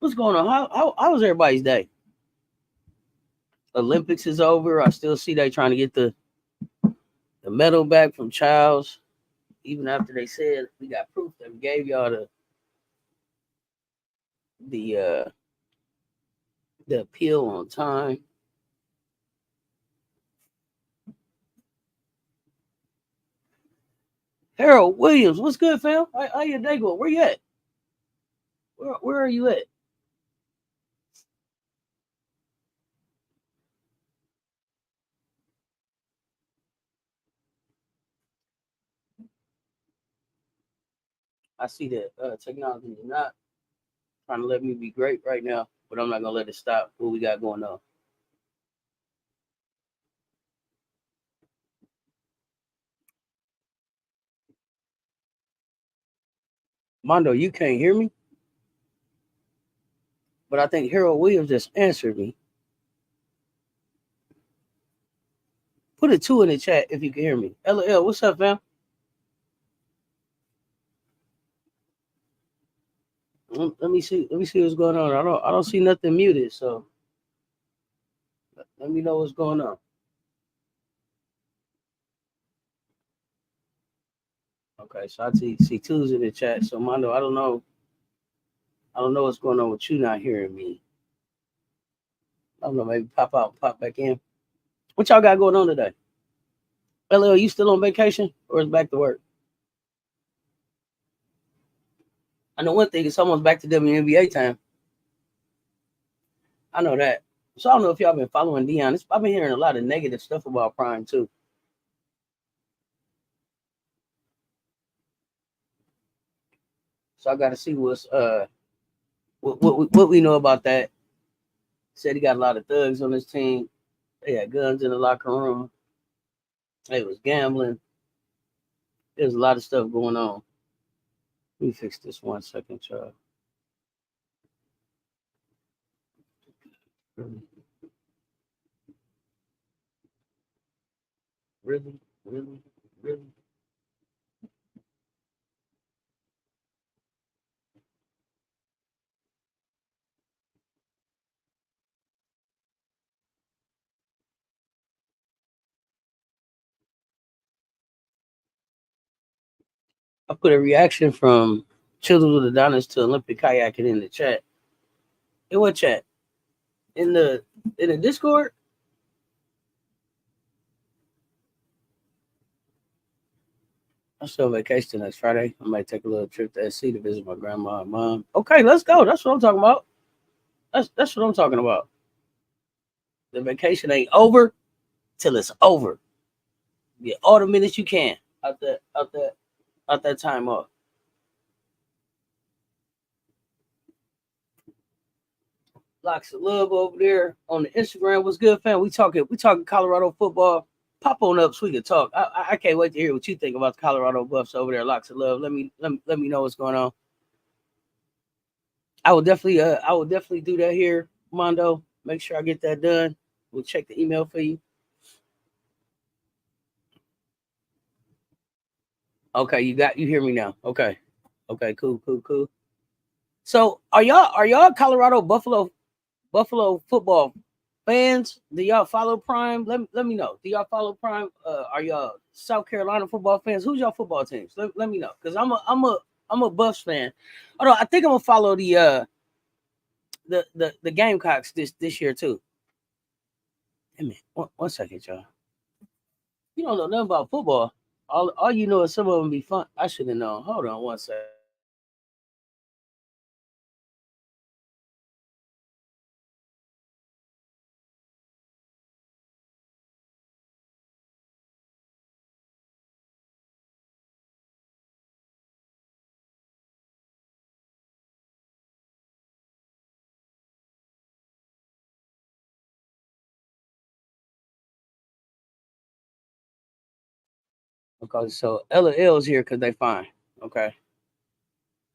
What's going on? How was everybody's day? Olympics is over. I still see they trying to get the medal back from Childs, even after they said we got proof that we gave y'all the the appeal on time. Harold Williams, what's good, fam? How your day going? Where you at? Where are you at? I see that technology is not trying to let me be great right now, but I'm not gonna let it stop what we got going on. Mondo, you can't hear me, but I think Harold Williams just answered me. Put a two in the chat if you can hear me. LL, what's up, fam? Let me see. Let me see what's going on. I don't see nothing muted, so let me know what's going on. Okay, so see twos in the chat. So Mondo, I don't know what's going on with you not hearing me. I don't know, maybe pop out, pop back in. What y'all got going on today? LL, you still on vacation or is back to work? I know one thing, it's almost back to WNBA time. I know that. So I don't know if y'all been following Deion. I've been hearing a lot of negative stuff about Prime too. So I got to see what we know about that. Said he got a lot of thugs on his team. They had guns in the locker room. They was gambling. There's a lot of stuff going on. Let me fix this 1 second, y'all. Really, really, really, really. I put a reaction from Children with the Donnas to Olympic kayaking in the chat. In what chat? In the Discord? I'm still on vacation next Friday. I might take a little trip to SC to visit my grandma and mom. Okay, let's go. That's what I'm talking about. That's what I'm talking about. The vacation ain't over till it's over. Get all the minutes you can out that time off. Locks of love over there on the Instagram. What's good, fam? We talking Colorado football. Pop on up so we can talk. I can't wait to hear what you think about the Colorado Buffs over there. Locks of love. Let me know what's going on. I will definitely do that here, Mondo. Make sure I get that done. We'll check the email for you. Okay, you hear me now. Okay. Okay, cool. So are y'all Colorado Buffalo football fans? Do y'all follow Prime? Let me know. Do y'all follow Prime? Are y'all South Carolina football fans? Who's y'all football teams? Let me know. Because I'm a Buffs fan. Although I think I'm gonna follow the Gamecocks this year too. Hey man, one second, y'all. You don't know nothing about football. All you know is some of them be fun. I should have known. Hold on one second. Okay, so LL's here because they fine. Okay.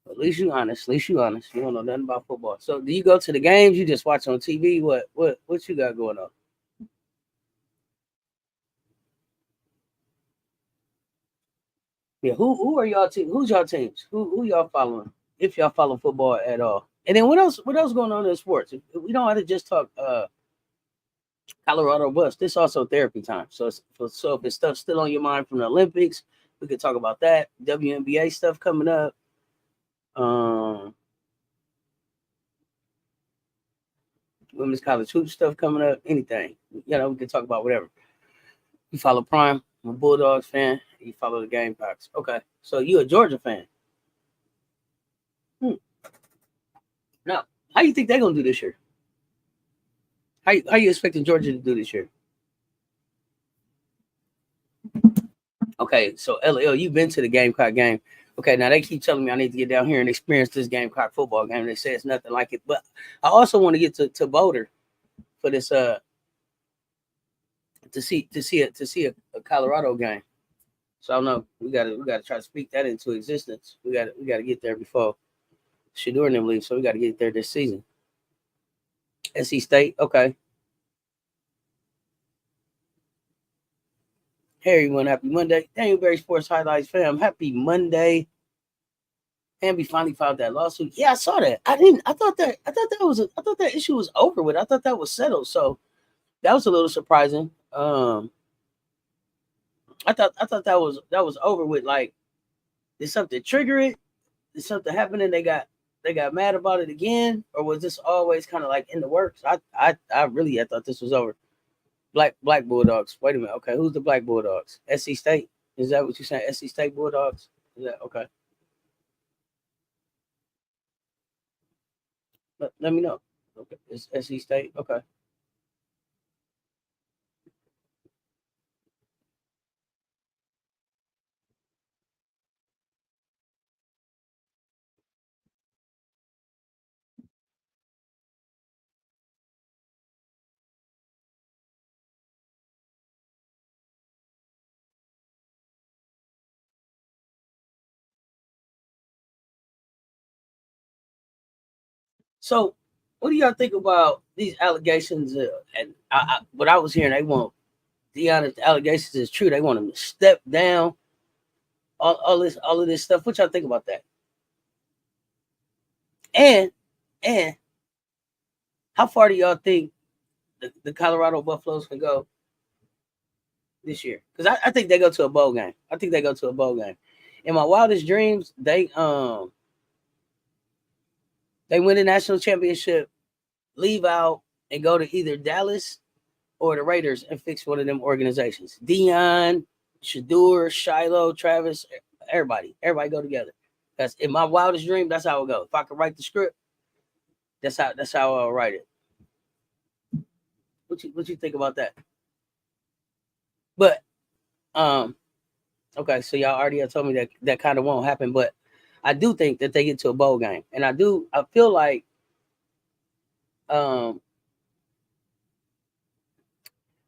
At least you honest. At least you honest. You don't know nothing about football. So do you go to the games? You just watch on TV? What you got going on? Yeah, who are y'all team? Who's y'all teams? Who y'all following? If y'all follow football at all. And then what else? What else going on in sports? We don't have to just talk Colorado bus. This also therapy time. So if it's stuff still on your mind from the Olympics, we could talk about that. WNBA stuff coming up. Women's college hoop stuff coming up. Anything. We can talk about whatever. You follow Prime. I'm a Bulldogs fan. You follow the Gamecocks. Okay. So you a Georgia fan. Now, how you think they're gonna do this year? How you expecting Georgia to do this year? Okay, so LL, you've been to the Gamecock game. Okay, now they keep telling me I need to get down here and experience this Gamecock football game. They say it's nothing like it, but I also want to get to Boulder for this to see a Colorado game. So I don't know. We gotta try to speak that into existence. We gotta get there before Shadeur and them leave. So we gotta get there this season. SC State, okay. Hey everyone, happy Monday. Daniel Berry Sports Highlights fam. Happy Monday. And we finally filed that lawsuit. Yeah, I saw that. I thought that issue was over with. I thought that was settled. So that was a little surprising. I thought that was over with. Like, did something trigger it? Did something happen and they got mad about it again? Or was this always kind of like in the works? I thought this was over. Black Bulldogs. Wait a minute. Okay, who's the Black Bulldogs? SC State? Is that what you're saying? SC State Bulldogs? Is that okay? Let me know. Okay, it's SC State. Okay. So, what do y'all think about these allegations? And what I was hearing, they want Deion. If the allegations is true, they want him to step down. All of this stuff. What y'all think about that? And and how far do y'all think the Colorado Buffaloes can go this year? Because I think they go to a bowl game. I think they go to a bowl game. In my wildest dreams, they win the national championship, leave out, and go to either Dallas or the Raiders and fix one of them organizations. Deion, Shadeur, Shilo, Travis, everybody go together. That's in my wildest dream. That's how it go. If I could write the script, that's how I'll write it. What you think about that? But okay, so y'all already have told me that kind of won't happen, but I do think that they get to a bowl game, and I feel like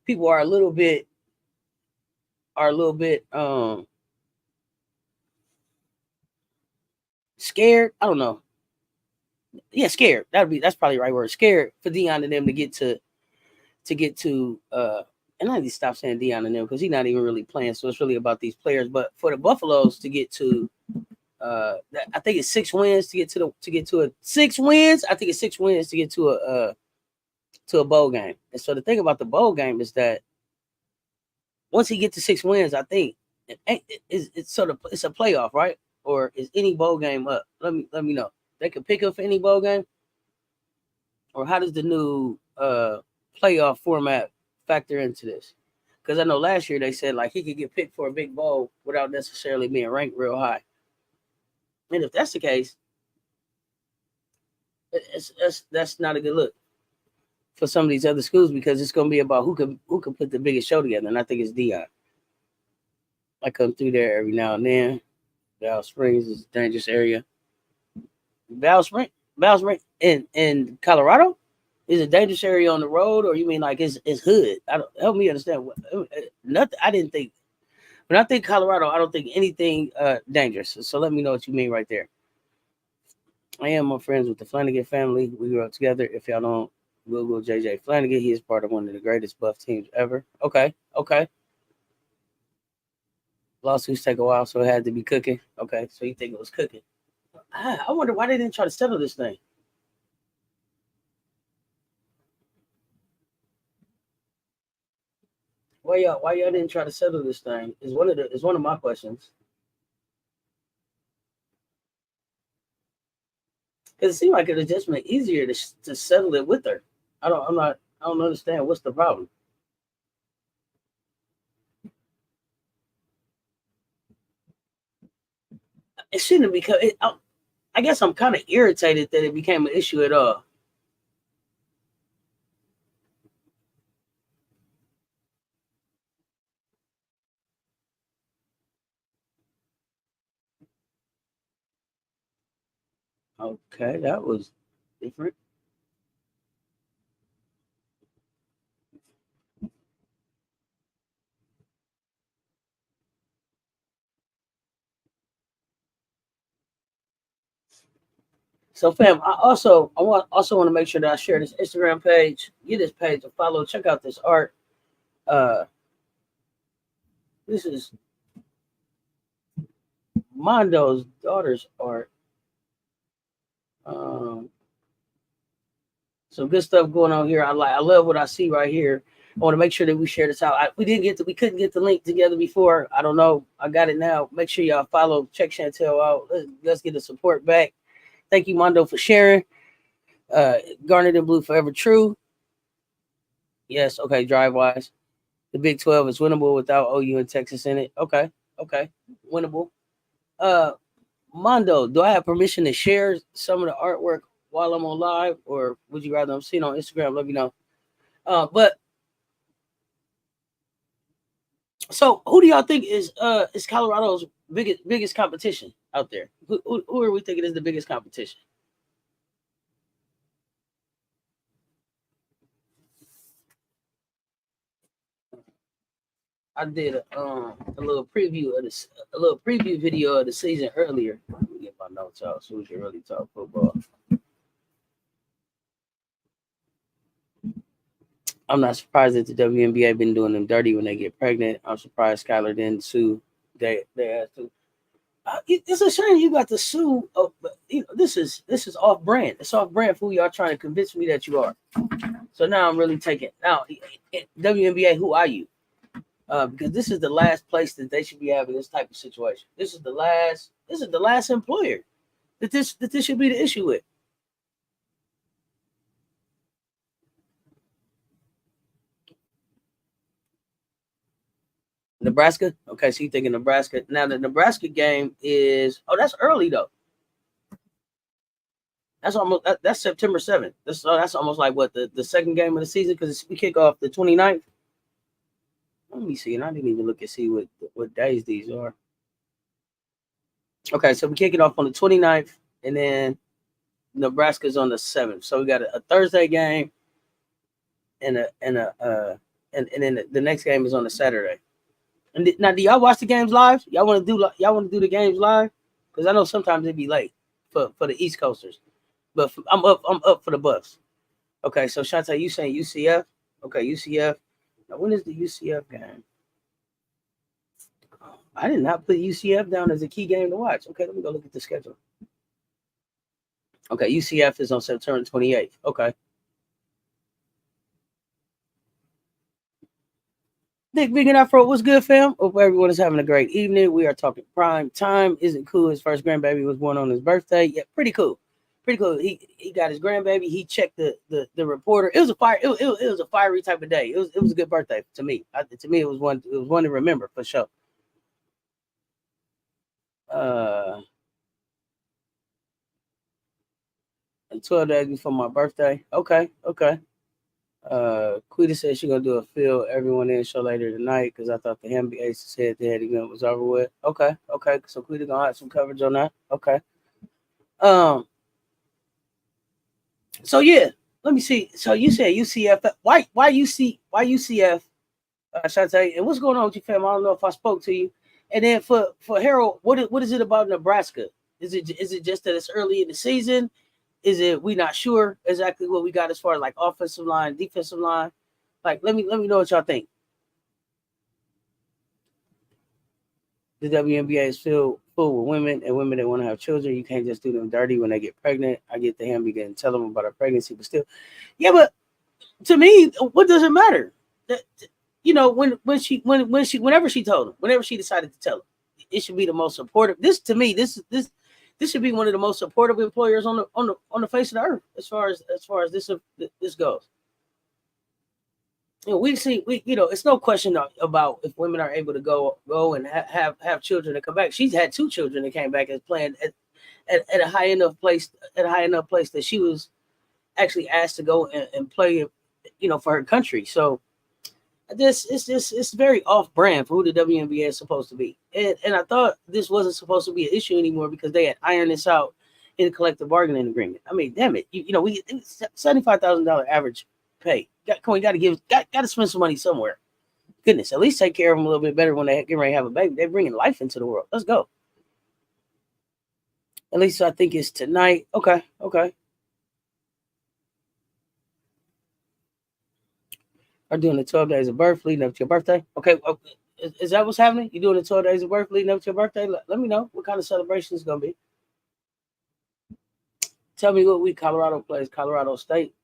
people are a little bit scared. I don't know. Yeah, scared. That's probably the right word. Scared for Deion and them to get to and I need to stop saying Deion and them because he's not even really playing. So it's really about these players. But for the Buffaloes to get to I think it's 6 wins to get to a 6 wins. I think it's 6 wins to get to a bowl game. And so the thing about the bowl game is that once he gets to 6 wins, I think it's a playoff, right? Or is any bowl game up? Let me know. They can pick up for any bowl game, or how does the new playoff format factor into this? Because I know last year they said like he could get picked for a big bowl without necessarily being ranked real high. And if that's the case, that's not a good look for some of these other schools because it's going to be about who can put the biggest show together, and I think it's Deion. I come through there every now and then. Val Springs is a dangerous area. Val Springs in Colorado is a dangerous area on the road, or you mean like it's hood? I don't help me understand. Nothing. I didn't think when I think Colorado, I don't think anything dangerous. So let me know what you mean right there. I am my friends with the Flanagan family. We grew up together. If y'all don't Google JJ Flanagan, he is part of one of the greatest Buff teams ever. Okay. Lawsuits take a while, so it had to be cooking. Okay, so you think it was cooking. I wonder why they didn't try to settle this thing. Why y'all didn't try to settle this thing? Is one of my questions. Because it seemed like it had just been easier to settle it with her. I don't understand what's the problem. It shouldn't have become. I guess I'm kind of irritated that it became an issue at all. Okay, that was different. So, fam, I want to make sure that I share this Instagram page. Get this page a follow. Check out this art. Uh, this is Mondo's daughter's art. Um, some good stuff going on here. I love what I see right here. I want to make sure that we share this out. We couldn't get the link together before. I don't know. I got it now. Make sure y'all follow. Check Chantel out. Let's get the support back. Thank you, Mondo, for sharing. Garnet and Blue Forever True. Yes, okay, drive wise. The Big 12 is winnable without OU and Texas in it. Okay, winnable. Uh, Mondo, do I have permission to share some of the artwork while I'm on live, or would you rather I'm seeing on Instagram? Let me know. But so who do y'all think is Colorado's biggest competition out there? Who are we thinking is the biggest competition? I did a little preview of this, a little preview video of the season earlier. Let me get my notes out so we can really talk football. I'm not surprised that the WNBA been doing them dirty when they get pregnant. I'm surprised Skylar didn't sue. They had to. It's a shame you got to sue. But, this is off brand. It's off brand for who y'all trying to convince me that you are. So now I'm really taking now WNBA. Who are you? Because this is the last place that they should be having this type of situation. This is the last. This is the last employer that this should be the issue with. Nebraska. Okay, so you thinking Nebraska? Now the Nebraska game is that's early though. That's September 7th. That's almost like what the second game of the season because we kick off the 29th. Let me see, and I didn't even look and see what days these are. Okay, so we kick it off on the 29th, and then Nebraska's on the 7th. So we got a Thursday game, and then the next game is on the Saturday. And now, do y'all watch the games live? Y'all want to do the games live? Because I know sometimes it'd be late for the East Coasters, but I'm up for the Bucks. Okay, so Shante, you saying UCF? Okay, UCF. Now, when is the UCF game? I did not put UCF down as a key game to watch. Okay, let me go look at the schedule. Okay, UCF is on September 28th. Okay. Nick Big and Afro, what's good, fam? Hope everyone is having a great evening. We are talking prime time. Isn't cool? His first grandbaby was born on his birthday. Yeah, pretty cool. Pretty cool. He got his grandbaby. He checked the reporter. It was a fire. It was a fiery type of day. It was a good birthday to me. To me, it was one to remember for sure. And 12 days before my birthday. Okay. Quita said she's gonna do a fill everyone in show later tonight because I thought the NBA said the head event was over with. Okay. So Quita gonna have some coverage on that. Okay. So yeah, let me see. So you said UCF. Why UCF? Shante, and what's going on with you, fam? I don't know if I spoke to you. And then for Harold, what is it about Nebraska? Is it just that it's early in the season? Is it we not sure exactly what we got as far as like offensive line, defensive line? Like let me know what y'all think. The WNBA is filled full with women and women that want to have children. You can't just do them dirty when they get pregnant. I get the him begin tell them about a pregnancy, but still, yeah. But to me, what does it matter? whenever she told him, whenever she decided to tell him, it should be the most supportive. This to me, this should be one of the most supportive employers on the face of the earth as far as this goes. It's no question about if women are able to go and have children and come back. She's had 2 children that came back as planned at a high enough place that she was actually asked to go and play, for her country. So it's very off brand for who the WNBA is supposed to be. And I thought this wasn't supposed to be an issue anymore because they had ironed this out in a collective bargaining agreement. I mean, damn it, we $75,000 average pay. Got to spend some money somewhere. Goodness, at least take care of them a little bit better when they get ready to have a baby. They're bringing life into the world. Let's go. At least I think it's tonight. Okay. Are doing the 12 days of birth leading up to your birthday. Okay. Is that what's happening? You doing the 12 days of birth leading up to your birthday? Let me know what kind of celebration it's going to be. Tell me what week Colorado plays. Colorado State,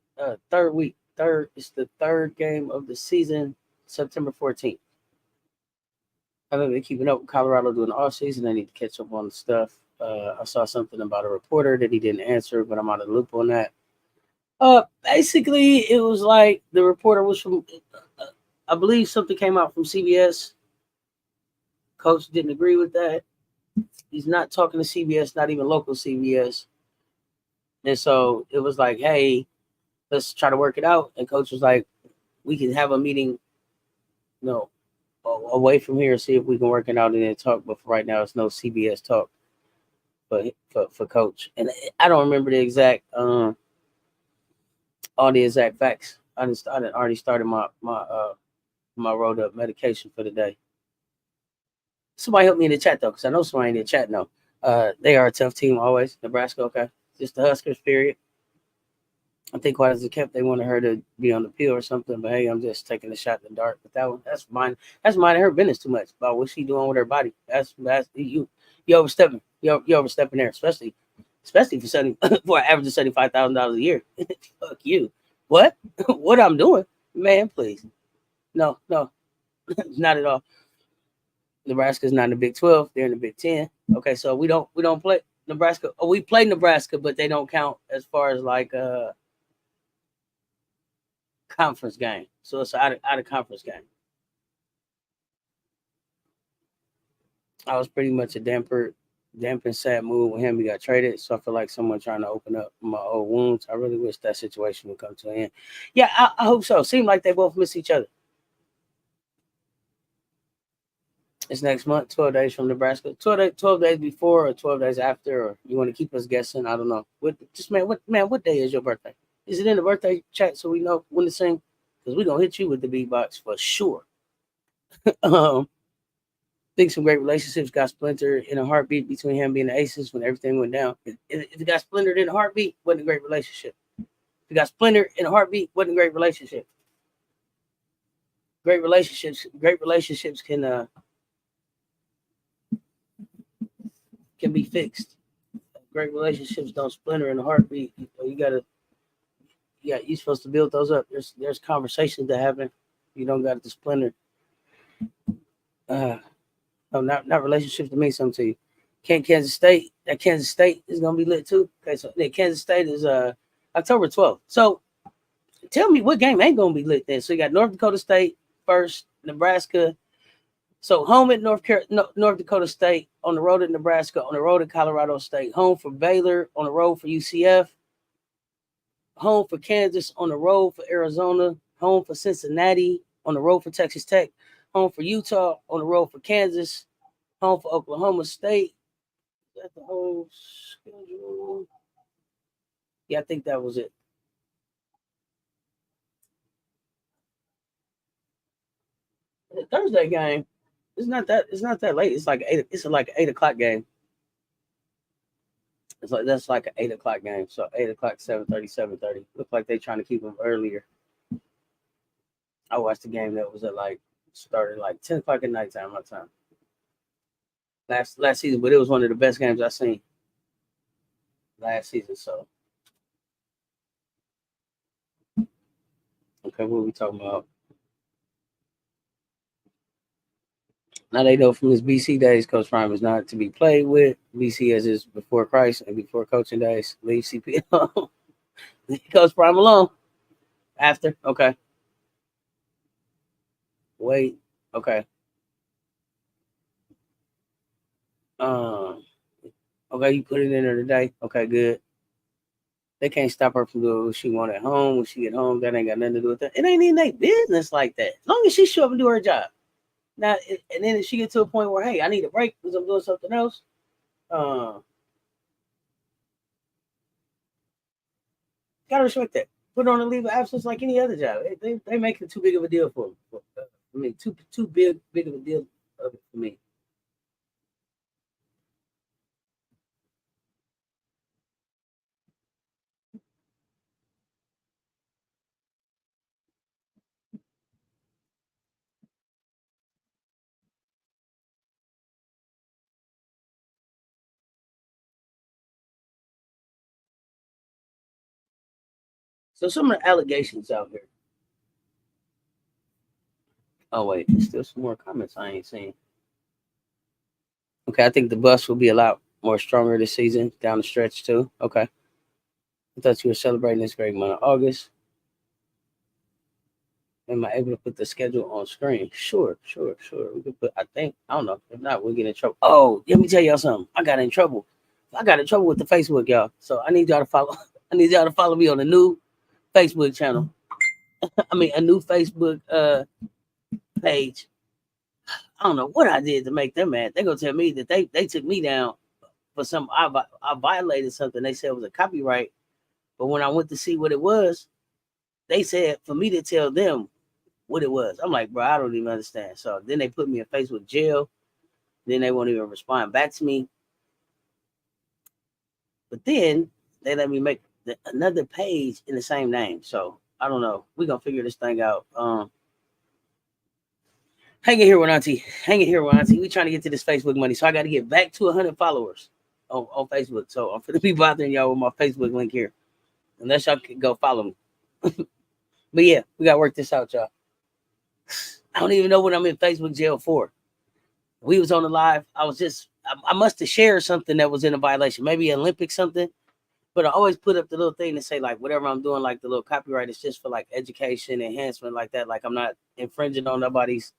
third week. It's the third game of the season, September 14th. I haven't been keeping up with Colorado during the off season. I need to catch up on the stuff. I saw something about a reporter that he didn't answer, but I'm out of the loop on that. Basically, it was like the reporter was from, I believe something came out from CBS. Coach didn't agree with that. He's not talking to CBS, not even local CBS. And so it was like, hey, let's try to work it out. And coach was like, we can have a meeting, away from here, see if we can work it out and then talk. But for right now, it's no CBS talk for coach. And I don't remember the exact all the exact facts. I already started my rolled up medication for the day. Somebody help me in the chat though, because I know somebody in the chat know. They are a tough team always. Nebraska, okay. Just the Huskers, period. I think quite as a kept, they wanted her to be on the peel or something, but hey, I'm just taking a shot in the dark. But that's mine. That's mine and her business too much about what she doing with her body. That's you overstepping. You overstepping there, especially for an average of $75,000 a year. Fuck you. What? What I'm doing, man? Please, no, not at all. Nebraska's not in the Big 12. They're in the Big 10. Okay, so we don't play Nebraska. Oh, we play Nebraska, but they don't count as far as like conference game. So it's out of conference game. I was pretty much a dampened sad mood when him. He got traded. So I feel like someone trying to open up my old wounds. I really wish that situation would come to an end. Yeah, I hope so. Seemed like they both miss each other. It's next month, 12 days from Nebraska. 12 days before or 12 days after, or you want to keep us guessing? I don't know. What day is your birthday? Is it in the birthday chat so we know when to sing? Because we're going to hit you with the beatbox for sure. Think some great relationships got splintered in a heartbeat between him being the Aces when everything went down. If it got splintered in a heartbeat, wasn't a great relationship. If it got splintered in a heartbeat, wasn't a great relationship. Great relationships can be fixed. Great relationships don't splinter in a heartbeat. You're supposed to build those up. There's conversations that happen. You don't got to splinter. No, not relationships to mean something to you. Kansas State is gonna be lit too. Okay, so Kansas State is October 12th. So tell me what game ain't gonna be lit then. So you got North Dakota State first, Nebraska. So home at North Dakota State, on the road at Nebraska, on the road at Colorado State, home for Baylor, on the road for UCF, home for Kansas, on the road for Arizona, home for Cincinnati, on the road for Texas Tech, home for Utah, on the road for Kansas, home for Oklahoma State. Is that the whole schedule? Yeah, I think that was it. The Thursday game, it's not that late. It's like an 8 o'clock game. That's like an 8 o'clock game. So 8 o'clock, 7:30, 7:30. Look like they're trying to keep them earlier. I watched the game that was started like 10 o'clock at nighttime my time. Last season, but it was one of the best games I've seen last season. So okay, what are we talking about? Now they know from his BC days, Coach Prime is not to be played with. BC as his before Christ and before coaching days. Leave CPL. Coach Prime alone. After, okay. Wait, okay. Um, okay, you put it in there today. Okay, good. They can't stop her from doing what she want at home. When she get home, that ain't got nothing to do with that. It ain't even their business like that. As long as she show up and do her job. Now, and then if she get to a point where, hey, I need a break because I'm doing something else. Gotta respect that. Put on a leave of absence like any other job. They make it too big of a deal for me. I mean, too big of a deal of it for me. So some of the allegations out here. Oh wait, there's still some more comments I ain't seen. Okay, I think the bus will be a lot more stronger this season down the stretch too. Okay, I thought you were celebrating this great month of August. Am I able to put the schedule on screen? Sure. We can put. I think I don't know. If not, we'll get in trouble. Oh, let me tell y'all something. I got in trouble. I got in trouble with the Facebook, y'all. So I need y'all to follow. I need y'all to follow me on the new Facebook channel. I mean, a new Facebook page. I don't know what I did to make them mad. They gonna tell me that they took me down for some. I violated something. They said it was a copyright. But when I went to see what it was, they said for me to tell them what it was. I'm like, bro, I don't even understand. So then they put me in Facebook jail. Then they won't even respond back to me. But then they let me make another page in the same name. So I don't know. We're gonna figure this thing out. Hang in here with Auntie. Hang in here with Auntie. We trying to get to this Facebook money. So I got to get back to 100 followers on Facebook. So I'm gonna be bothering y'all with my Facebook link here. Unless y'all can go follow me. But yeah, we gotta work this out, y'all. I don't even know what I'm in Facebook jail for. We was on the live. I must have shared something that was in a violation, maybe Olympic something. But I always put up the little thing to say like whatever I'm doing, like the little copyright is just for like education enhancement, like that. Like I'm not infringing on nobody's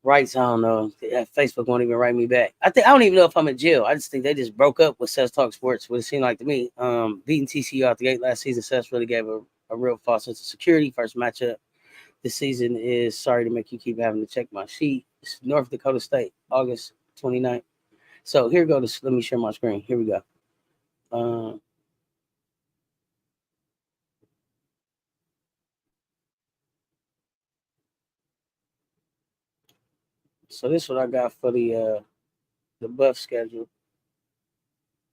rights. I don't know. Facebook won't even write me back. I don't even know if I'm in jail. I just think they just broke up with Cess Talk Sports. What it seemed like to me. Beating TCU out the gate last season, Cess really gave a real false sense of security. First matchup this season is sorry to make you keep having to check my sheet. It's North Dakota State, August 29th. So here goes. Let me share my screen. Here we go. So this is what I got for the buff schedule.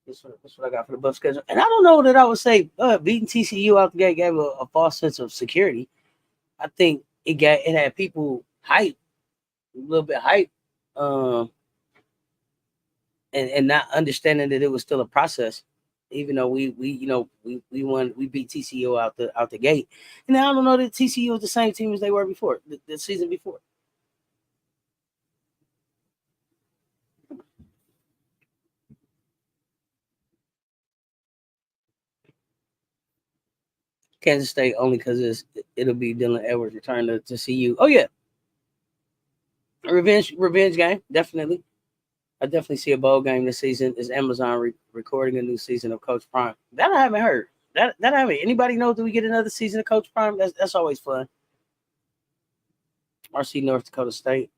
This is what I got for the buff schedule. And I don't know that I would say beating TCU out the gate gave a false sense of security. I think it had people hype, a little bit hype, and not understanding that it was still a process. Even though we won, we beat TCU out the gate, and I don't know that TCU was the same team as they were before the season before. Kansas State only because it'll be Dylan Edwards' return to CU. Oh yeah, revenge game definitely. I definitely see a bowl game this season. Is Amazon recording a new season of Coach Prime? That I haven't heard. That I haven't. Anybody know? Do we get another season of Coach Prime? That's always fun. RC North Dakota State.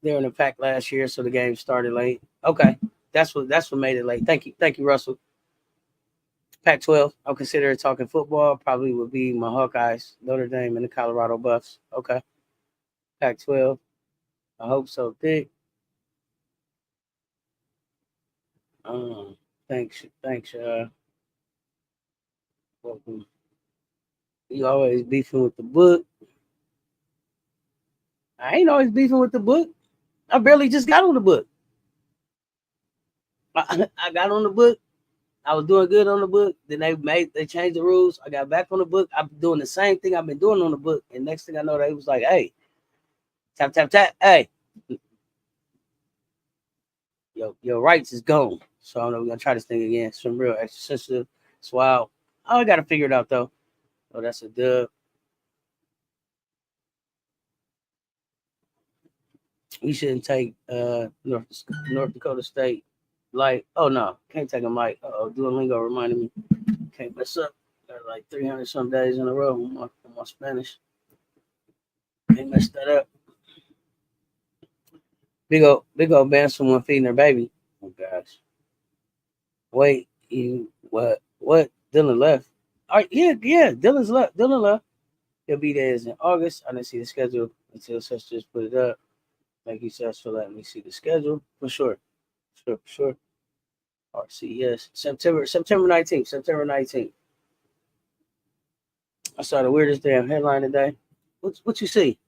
They were in the pack last year, so the game started late. Okay, that's what made it late. Thank you, Russell. Pac-12. I'll consider talking football. Probably would be my Hawkeyes, Notre Dame, and the Colorado Buffs. Okay, Pac-12. I hope so. Thick. Thanks. Welcome. You always beefing with the book. I ain't always beefing with the book. I barely just got on the book. I got on the book. I was doing good on the book. Then they changed the rules. I got back on the book. I'm doing the same thing I've been doing on the book. And next thing I know, they was like, hey, Tap, tap, tap. Hey, your rights is gone. So I don't know. We're gonna try this thing again. Some real extra sensitive. It's wild. Oh, I gotta figure it out though. Oh, that's a dub. We shouldn't take North Dakota State light. Oh no, can't take them light. Oh, Duolingo reminded me. Can't mess up. Got like 300 some days in a row on my Spanish. Can't mess that up. Big old band someone feeding their baby. Oh gosh. Wait, you what? What? Dylan left. All right, yeah. Dylan's left. Dylan left. He'll be there in August. I didn't see the schedule until Seth just put it up. Thank you, Seth, for letting me see the schedule. For sure. For sure. RCS. September 19th. September 19th. I saw the weirdest damn headline today. What you see?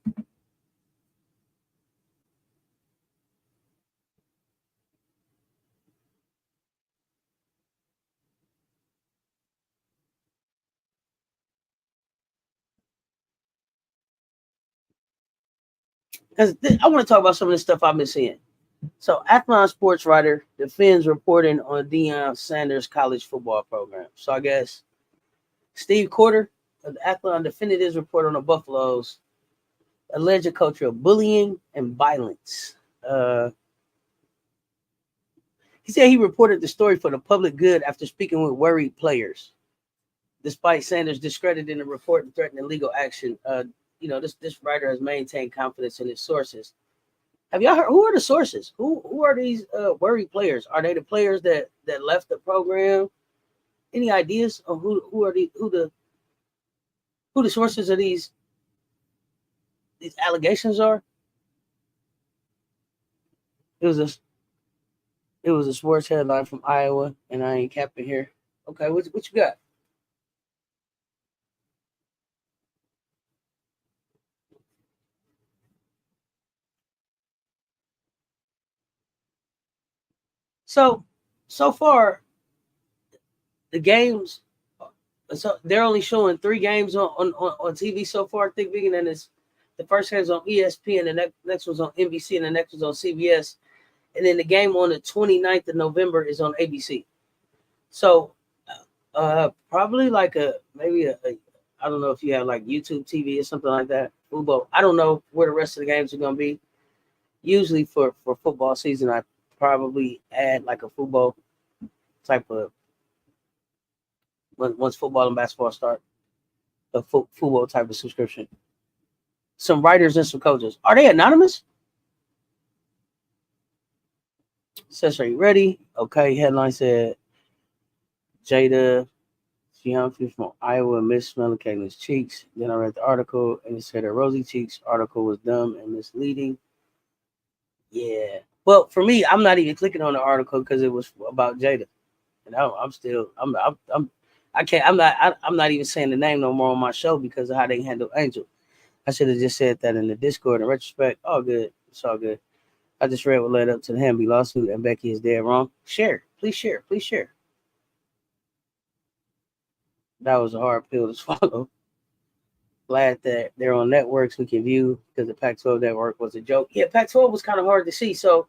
Because I want to talk about some of the stuff I've been seeing. So, Athlon sports writer defends reporting on Deion Sanders' college football program. So, I guess Steve Quarter of the Athlon defended his report on the Buffaloes' alleged culture of bullying and violence. He said he reported the story for the public good after speaking with worried players. Despite Sanders discrediting the report and threatening legal action, this writer has maintained confidence in his sources. Have y'all heard? Who are the sources? Who are these worried players? Are they the players that left the program? Any ideas on who the sources of these allegations are? It was a sports headline from Iowa, and I ain't capping here. Okay, what you got? So far the games. So they're only showing 3 games on TV so far. I think bigger than this. The first game's on ESPN, and the next one's on NBC, and the next one's on CBS. And then the game on the 29th of November is on ABC. So probably like maybe a I don't know if you have like YouTube TV or something like that. Fubo. I don't know where the rest of the games are gonna be. Usually for football season, I probably add like a Fubo type of once football and basketball start, a football type of subscription. Some writers and some coaches. Are they anonymous? Says, are you ready? Okay. Headline said Jada Gianfi from Iowa missmelling Caitlin's cheeks. Then I read the article and it said her rosy cheeks article was dumb and misleading. Yeah. Well, for me, I'm not even clicking on the article because it was about Jada, and I'm not even saying the name no more on my show because of how they handle Angel. I should have just said that in the Discord. In retrospect, all good. It's all good. I just read what led up to the Hamby lawsuit, and Becky is dead wrong. Share, please share, please share. That was a hard pill to swallow. Glad that they're on networks we can view because the Pac-12 network was a joke. Yeah, Pac-12 was kind of hard to see. So,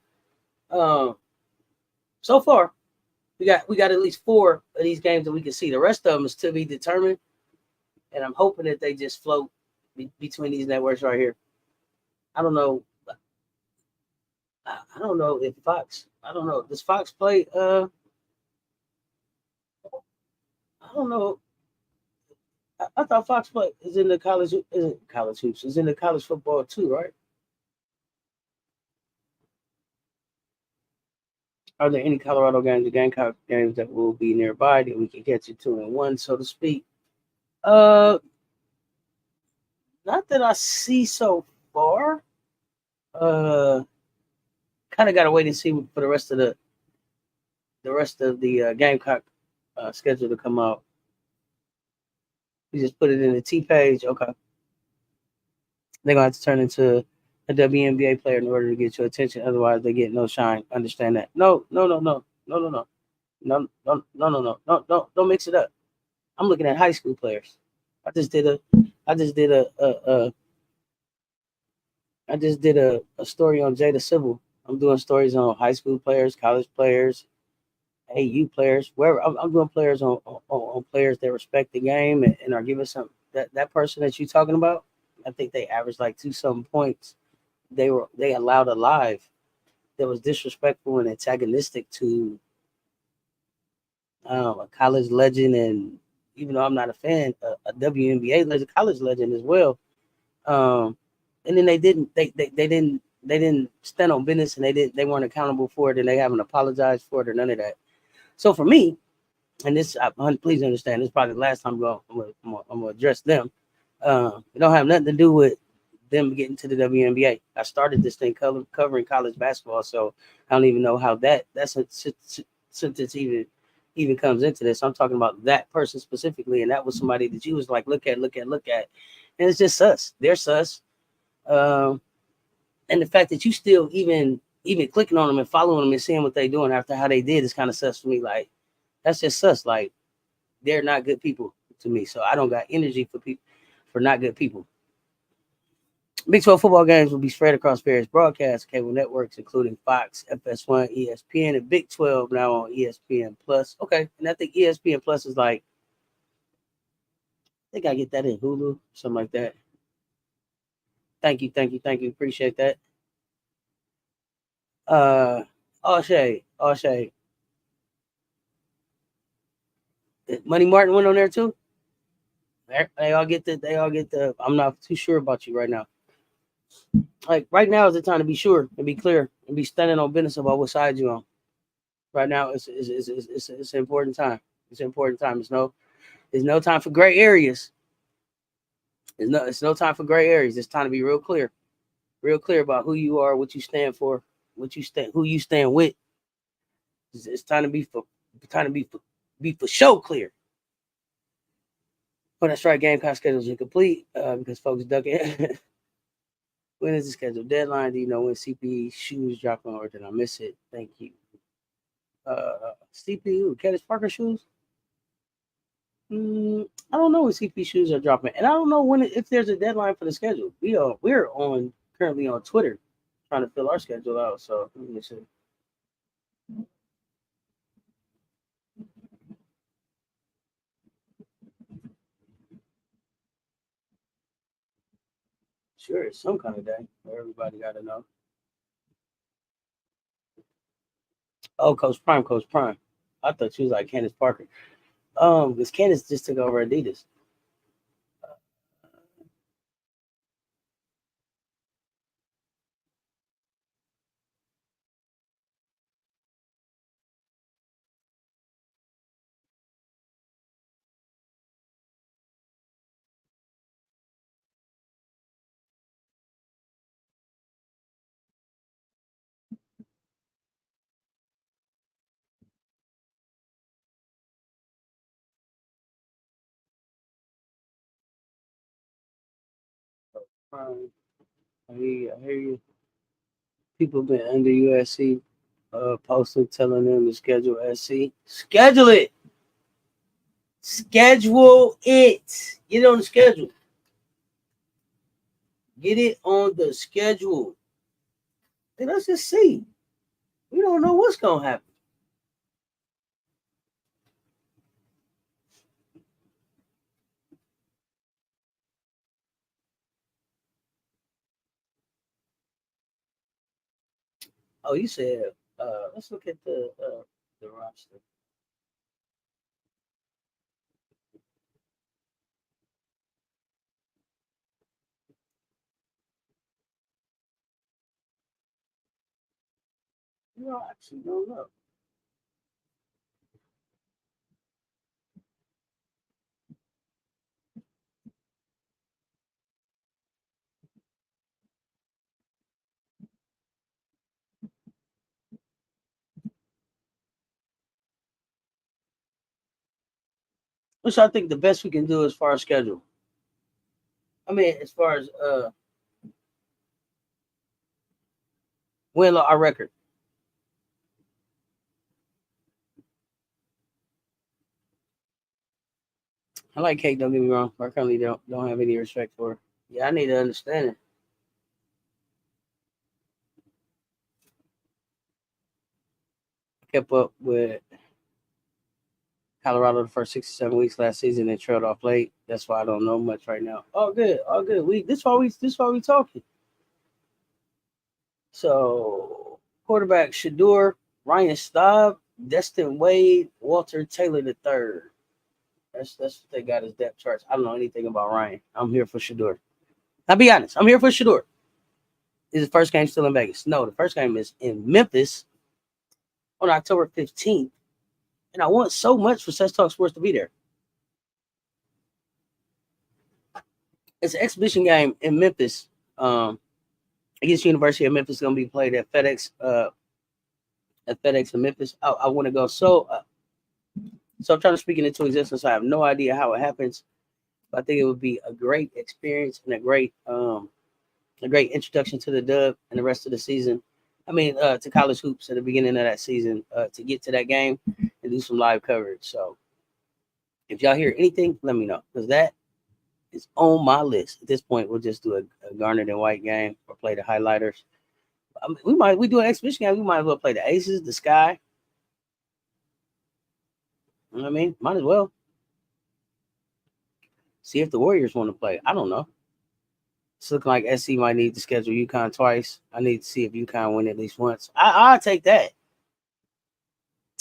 so far, we got at least 4 of these games that we can see. The rest of them is to be determined, and I'm hoping that they just float between these networks right here. I don't know. I don't know if Fox. I don't know. Does Fox play? I don't know. I thought Fox play is in the college. Isn't college hoops? Is in the college football too, right? Are there any Colorado games or Gamecock games that will be nearby that we can get you 2-1, so to speak? Uh, Not that I see so far. Kind of got to wait and see for the rest of the Gamecock schedule to come out. You just put it in the T page. Okay, they're gonna have to turn into a WNBA player in order to get your attention. Otherwise, they get no shine. Understand that? No, no, no, no, no, no, no, no, no, no, no, no, no, don't mix it up. I'm looking at high school players. I just did a I just did a story on Jada Civil. I'm doing stories on high school players, college players, AU players, wherever. I'm doing players on players that respect the game and are giving some that person that you talking about. I think they averaged like 2 something points. They allowed a live that was disrespectful and antagonistic to a college legend, and even though I'm not a fan, a WNBA legend, college legend as well. Um, and then they didn't stand on business, and they weren't accountable for it, and they haven't apologized for it or none of that. So for me, and this, please understand, this is probably the last time I'm gonna address them. It don't have nothing to do with them getting to the WNBA. I started this thing covering college basketball, so I don't even know how that's a sentence even comes into this. I'm talking about that person specifically, and that was somebody that you was like, look at, and it's just sus. They're sus. Um, and the fact that you still even clicking on them and following them and seeing what they're doing after how they did is kind of sus for me. Like, that's just sus. Like, they're not good people to me, so I don't got energy for not good people. Big 12 football games will be spread across various broadcast cable networks, including Fox, FS1, ESPN, and Big 12 now on ESPN Plus. Okay, and I think ESPN Plus is like, I think I get that in Hulu, something like that. Thank you. Appreciate that. Uh, Shay. Money Martin went on there too. They all get the. I'm not too sure about you right now. Like right now is the time to be sure and be clear and be standing on business about what side you're on. Right now, it's an important time. It's an important time. There's no time for gray areas. It's no time for gray areas. It's time to be real clear about who you are, what you stand for, who you stand with. It's time to be for show clear. Oh, that's right. Gamecock schedules are complete because folks ducking. When is the schedule deadline? Do you know when CPE shoes dropping, or did I miss it? Thank you. CPU Candace Parker shoes. I don't know when CP shoes are dropping, and I don't know if there's a deadline for the schedule. We're on currently on Twitter trying to fill our schedule out. So let me see. Sure, it's some kind of day where everybody got to know. Oh, Coach Prime. I thought she was like Candace Parker. Because Candace just took over Adidas. Prime. I hear you. People been under USC posting telling them to schedule SC. Schedule it. Schedule it. Get it on the schedule. Get it on the schedule. And let's just see. We don't know what's gonna happen. Oh, you said let's look at the roster. You know, I actually don't know. Which I think the best we can do as far as schedule. I mean, as far as win our record. I like Kate, don't get me wrong. I currently don't have any respect for her. Yeah, I need to understand it. kept up with Colorado the first 6 or 7 weeks last season and trailed off late. That's why I don't know much right now. All good, all good. This why we talking. So quarterback Shadeur, Ryan Staub, Destin Wade, Walter Taylor III. That's what they got as depth charts. I don't know anything about Ryan. I'm here for Shadeur. I'll be honest. I'm here for Shadeur. Is the first game still in Vegas? No, the first game is in Memphis on October 15th. And I want so much for Cess Talk Sports to be there. It's an exhibition game in Memphis. Against University of Memphis, going to be played at FedEx. In Memphis. I want to go. So I'm trying to speak it into existence. I have no idea how it happens, but I think it would be a great experience and a great introduction to the Dub and the rest of the season. I mean, to college hoops at the beginning of that season, to get to that game and do some live coverage. So if y'all hear anything, let me know, because that is on my list. At this point, we'll just do a garnet and white game or play the highlighters. I mean, we do an exhibition game. We might as well play the Aces, the Sky. You know what I mean? Might as well. See if the Warriors want to play. I don't know. It's looking like SC might need to schedule UConn twice. I need to see if UConn win at least once. I'll take that.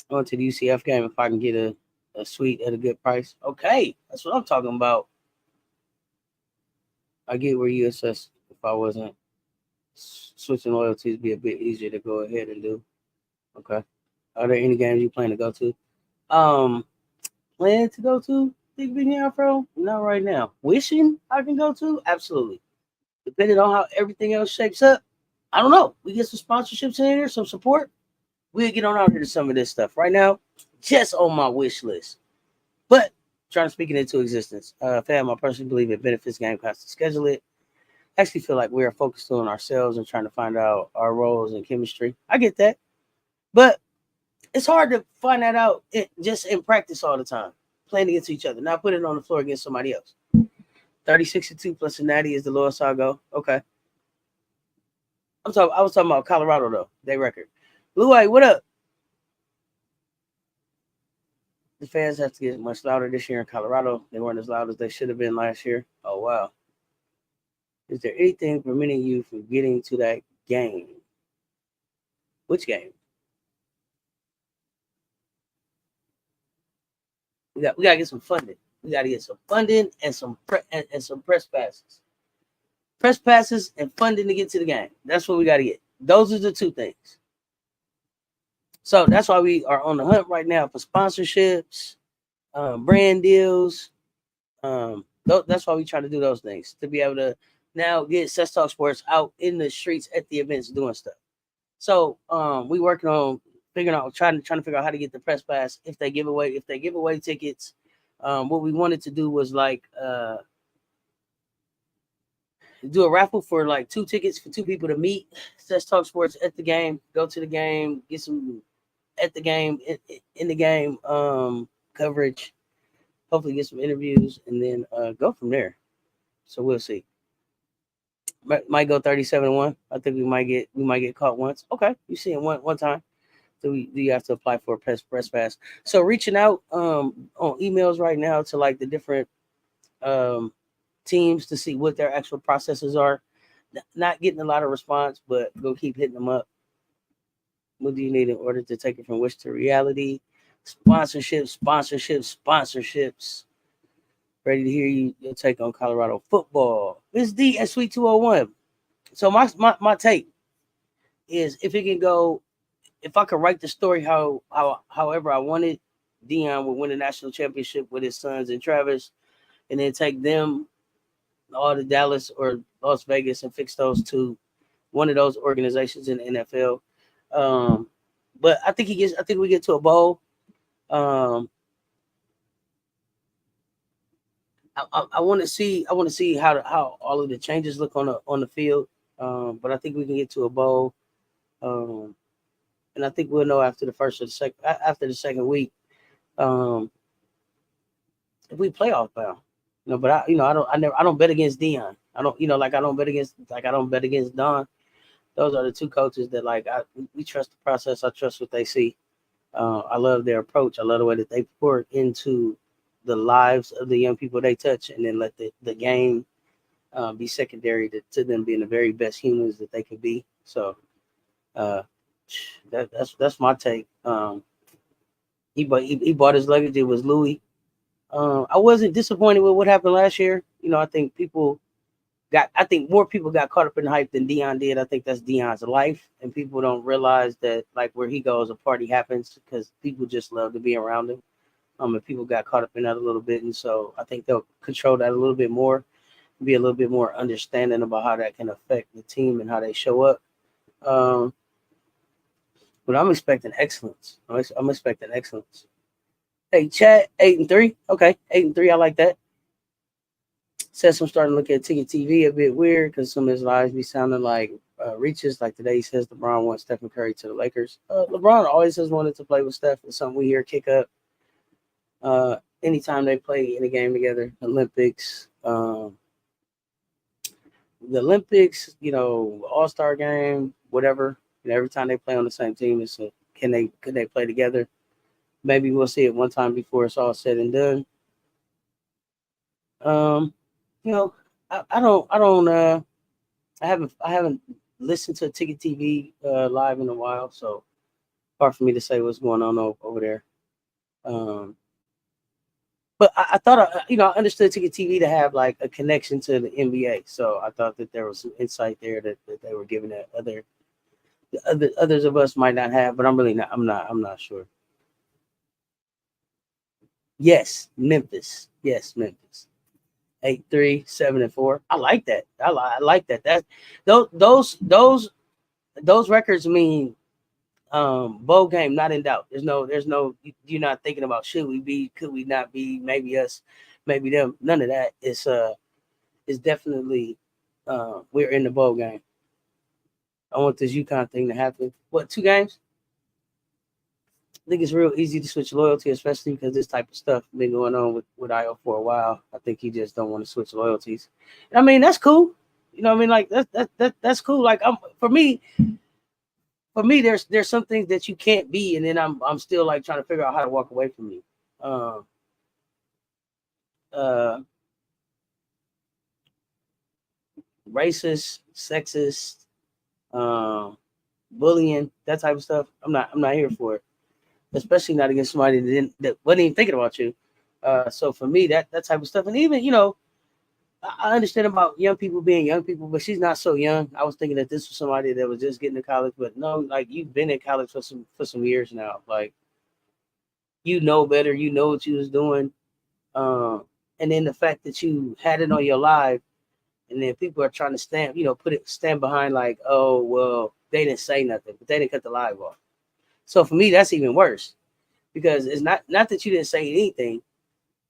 Going to the UCF game if I can get a suite at a good price. Okay, that's what I'm talking about. I get where USS, if I wasn't switching loyalties, be a bit easier to go ahead and do. Okay. Are there any games you plan to go to? Plan to go to Big Big Afro? Not right now. Wishing I can go to? Absolutely. Depending on how everything else shapes up, I don't know. We get some sponsorships in here, some support. We'll get on out here to some of this stuff. Right now, just on my wish list. But trying to speak it into existence. Fam, I personally believe it benefits Gamecocks to schedule it. I actually feel like we are focused on ourselves and trying to find out our roles and chemistry. I get that. But it's hard to find that out just in practice all the time. Playing against each other. Not put it on the floor against somebody else. 36-2 plus a natty is the lowest I'll go. Okay. I was talking about Colorado, though. Their record. Blue Eye, what up? The fans have to get much louder this year in Colorado. They weren't as loud as they should have been last year. Oh, wow. Is there anything preventing you from getting to that game? Which game? We got to get some funding. We got to get some funding and some press passes. Press passes and funding to get to the game. That's what we got to get. Those are the two things. So that's why we are on the hunt right now for sponsorships, brand deals. That's why we try to do those things, to be able to now get Cess Talk Sports out in the streets at the events doing stuff. So we working on figuring out, trying to figure out how to get the press pass if they give away tickets. What we wanted to do was like do a raffle for like 2 tickets for 2 people to meet Cess Talk Sports at the game, go to the game, get some at the game, in the game coverage, hopefully get some interviews, and then go from there. So we'll see. Might go 37-1. I think we might get caught once. Okay, you see it one time. Do you have to apply for a press pass? So reaching out on emails right now to like the different teams to see what their actual processes are. Not getting a lot of response, but go keep hitting them up. What do you need in order to take it from wish to reality? Sponsorships. Ready to hear your take on Colorado football. It's D at Sweet 201. So my take is if I could write the story however I wanted, Deion would win the national championship with his sons and Travis, and then take them all to Dallas or Las Vegas and fix those to one of those organizations in the NFL. But I think we get to a bowl. I want to see how all of the changes look on the field. But I think we can get to a bowl. And I think we'll know after the second week if we playoff bound. But I don't bet against Deion. I don't bet against Don. Those are the two coaches that we trust the process. I trust what they see. I love their approach. I love the way that they pour into the lives of the young people they touch, and then let the game be secondary to them being the very best humans that they could be. So uh, that's my take. He bought his luggage. It was Louis. I wasn't disappointed with what happened last year. I think I think more people got caught up in the hype than Deion did. I think that's Deion's life, and people don't realize that like where he goes, a party happens because people just love to be around him. And people got caught up in that a little bit, and so I think they'll control that a little bit more, be a little bit more understanding about how that can affect the team and how they show up. Um, but I'm expecting excellence. I'm expecting excellence. Hey, chat 8-3. Okay, 8-3. I like that. Says I'm starting to look at Ticket TV a bit weird because some of his lives be sounding like reaches. Like today, he says LeBron wants Stephen Curry to the Lakers. LeBron always has wanted to play with Steph. It's something we hear kick up anytime they play in a game together. The Olympics, All-Star game, whatever. Every time they play on the same team, it's could they play together? Maybe we'll see it one time before it's all said and done. I haven't listened to Ticket TV live in a while, so hard for me to say what's going on over there. But I thought I understood Ticket TV to have like a connection to the NBA, so I thought that there was some insight there that they were giving that others of us might not have, but I'm not sure. Yes, Memphis. 8-3, 7-4. I like that. I like that. That those records mean bowl game not in doubt. There's no you're not thinking about should we be, could we not be, maybe us, maybe them. None of that. It's definitely we're in the bowl game. I want this UConn thing to happen. What, 2 games? I think it's real easy to switch loyalty, especially because this type of stuff been going on with IO for a while. I think he just don't want to switch loyalties. I mean, that's cool. Like that's cool. Like for me, there's some things that you can't be, and then I'm still like trying to figure out how to walk away from you. Racist, sexist, bullying, that type of stuff. I'm not here for it, especially not against somebody that wasn't even thinking about you. So for me, that type of stuff, and even I understand about young people being young people, but she's not so young. I was thinking that this was somebody that was just getting to college, but no, like you've been in college for some years now. Like you know better, you know what you was doing, and then the fact that you had it on your live, and then people are trying to stand behind like, oh well, they didn't say nothing, but they didn't cut the live off. So for me, that's even worse because it's not that you didn't say anything.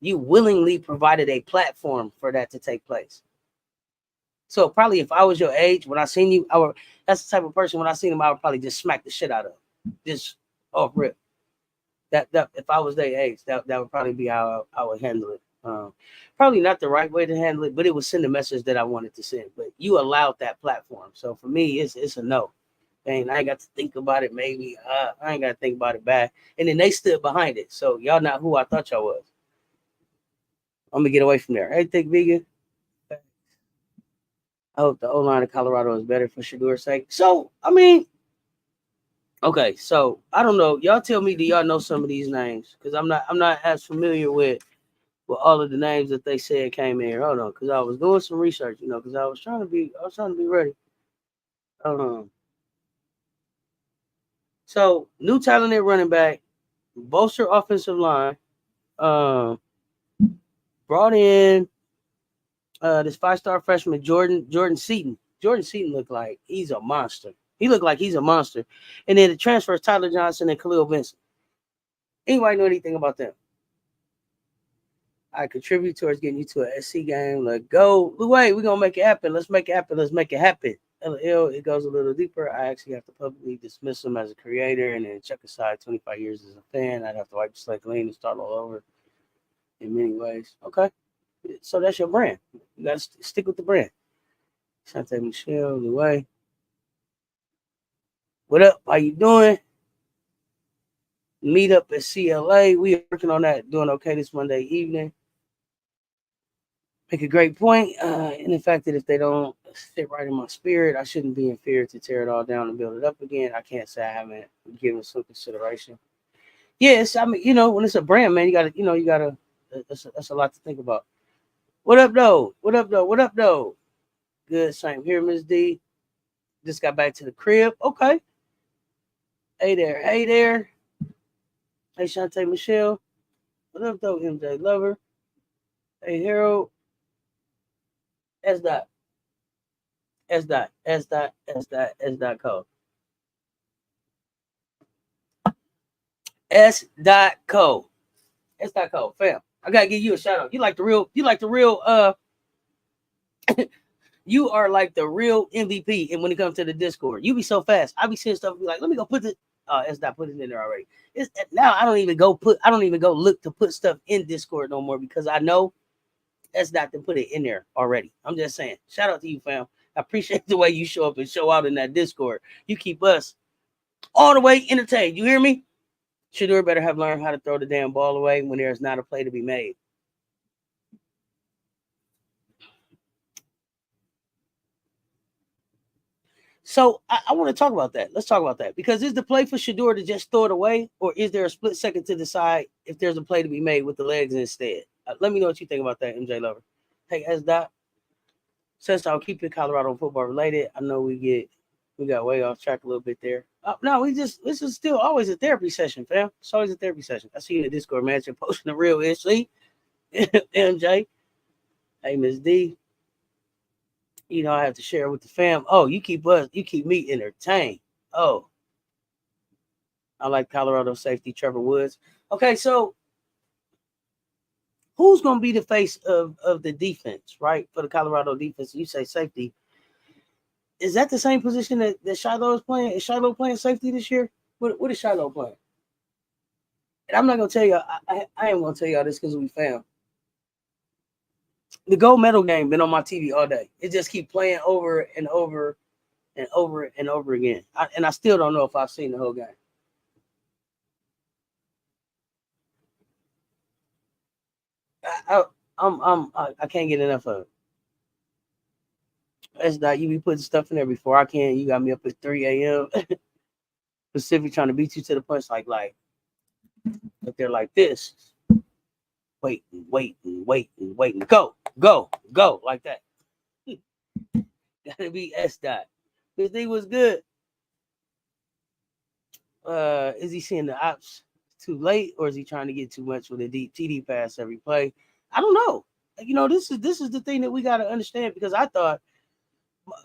You willingly provided a platform for that to take place. So probably if I was your age, when I seen you, that's the type of person when I seen him, I would probably just smack the shit out of him. Just off rip. That if I was their age, that would probably be how I would handle it. Probably not the right way to handle it, but it would send the message that I wanted to send. But you allowed that platform. So for me, it's a no. And I ain't got to think about it. Maybe I ain't got to think about it back. And then they stood behind it. So y'all not who I thought y'all was. I'm gonna get away from there. Hey, Thick Vegan. I hope the O-line of Colorado is better for Shadeur's sake. So, I mean, okay, so I don't know. Y'all tell me, do y'all know some of these names? Because I'm not as familiar with all of the names that they said came in here. Hold on, because I was doing some research, because I was trying to be ready. So new talented running back, bolster offensive line, brought in this 5-star freshman Jordan Seaton. Jordan Seaton looked like he's a monster. He looked like he's a monster. And then the transfers Tyler Johnson and Khalil Vincent. Anybody know anything about them? I contribute towards getting you to an SC game. Let's go. Wait, we're gonna make it happen. Let's make it happen. Let's make it happen. LL, it goes a little deeper. I actually have to publicly dismiss him as a creator and then check aside 25 years as a fan. I'd have to wipe the slate clean and start all over in many ways. Okay. So that's your brand. You gotta stick with the brand. Sante Michelle, Louis. What up? How you doing? Meet up at CLA. We are working on that, doing okay this Monday evening. Make a great point in the fact that if they don't fit right in my spirit, I shouldn't be in fear to tear it all down and build it up again. I can't say I haven't given some consideration. Yes, I mean, when it's a brand, man, you gotta. That's a lot to think about. What up, though? What up, though? What up, though? Good, same here, Miss D. Just got back to the crib. Okay. Hey there. Hey there. Hey, Shantae Michelle. What up, though, MJ Lover? Hey, Harold. S dot. S dot. S dot. S dot. S dot code. S dot co. S dot co. Fam. I gotta give you a shout out. You like the real, you are like the real MVP. And when it comes to the Discord, you be so fast. I be seeing stuff, be like, let me go put it. S dot put it in there already. It's now I don't even go look to put stuff in Discord no more because I know S dot to put it in there already. I'm just saying. Shout out to you, fam. I appreciate the way you show up and show out in that Discord. You keep us all the way entertained. You hear me? Shadeur better have learned how to throw the damn ball away when there's not a play to be made. So I want to talk about that. Let's talk about that. Because is the play for Shadeur to just throw it away, or is there a split second to decide if there's a play to be made with the legs instead? Let me know what you think about that, MJ Lover. Hey, S. Dot says I'll keep it Colorado football related. I know we got way off track a little bit there. No, this is still always a therapy session, fam. It's always a therapy session. I see you in the Discord, man. You're posting the real ish. See, MJ. Hey, Miss D. I have to share with the fam. Oh, you keep me entertained. Oh, I like Colorado safety Trevor Woods. Okay, so who's going to be the face of the defense, right? For the Colorado defense, you say safety. Is that the same position that Shilo is playing? Is Shilo playing safety this year? What is Shilo playing? And I'm not going to tell you. I am going to tell y'all this because we found. The gold medal game been on my TV all day. It just keep playing over and over and over and over again. And I still don't know if I've seen the whole game. I can't get enough of it. That's not you be putting stuff in there before I can. You got me up at 3 a.m. Pacific trying to beat you to the punch like if they're like this. Wait, go like that. Gotta be S dot. This thing was good. Is he seeing the ops too late, or is he trying to get too much with a deep TD pass every play? I don't know. This is the thing that we got to understand because I thought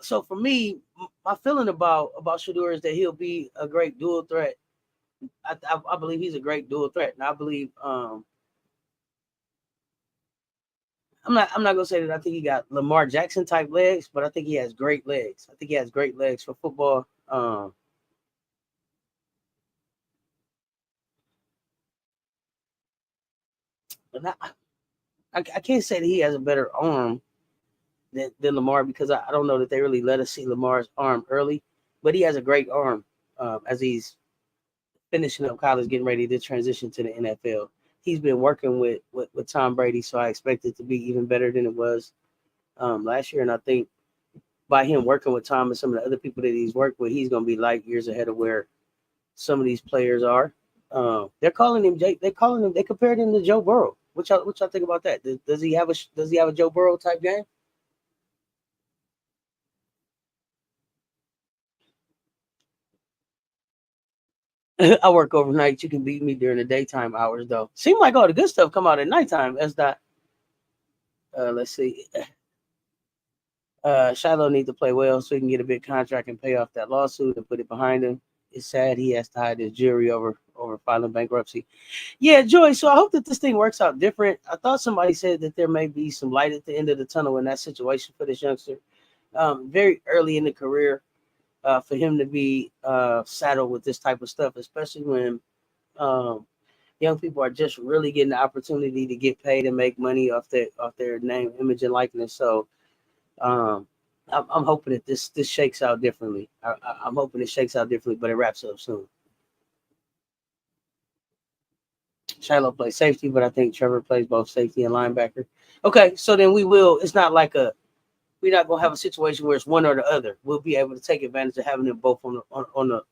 so. For me, my feeling about Shadeur is that he'll be a great dual threat. I believe he's a great dual threat, and I believe I'm not gonna say that I think he got Lamar Jackson type legs, but I think he has great legs. I think he has great legs for football. But I can't say that he has a better arm than Lamar because I don't know that they really let us see Lamar's arm early, but he has a great arm as he's finishing up college, getting ready to transition to the NFL. He's been working with Tom Brady, so I expect it to be even better than it was last year. And I think by him working with Tom and some of the other people that he's worked with, he's going to be light years ahead of where some of these players are. They're calling him Jake. They compared him to Joe Burrow. What y'all think about that? Does he have a Joe Burrow type game? I work overnight. You can beat me during the daytime hours, though. Seems like all the good stuff come out at nighttime. That's that. Let's see. Shilo needs to play well so he can get a big contract and pay off that lawsuit and put it behind him. It's sad he has to hide his jury over filing bankruptcy. Yeah, Joy. So I hope that this thing works out different. I thought somebody said that there may be some light at the end of the tunnel in that situation for this youngster. Very early in the career, for him to be saddled with this type of stuff, especially when young people are just really getting the opportunity to get paid and make money off their name, image, and likeness. So I'm hoping that this shakes out differently. I'm hoping it shakes out differently, but it wraps up soon. Shilo plays safety, but I think Trevor plays both safety and linebacker. Okay, so then we will. It's not like we're not gonna have a situation where it's one or the other. We'll be able to take advantage of having them both on the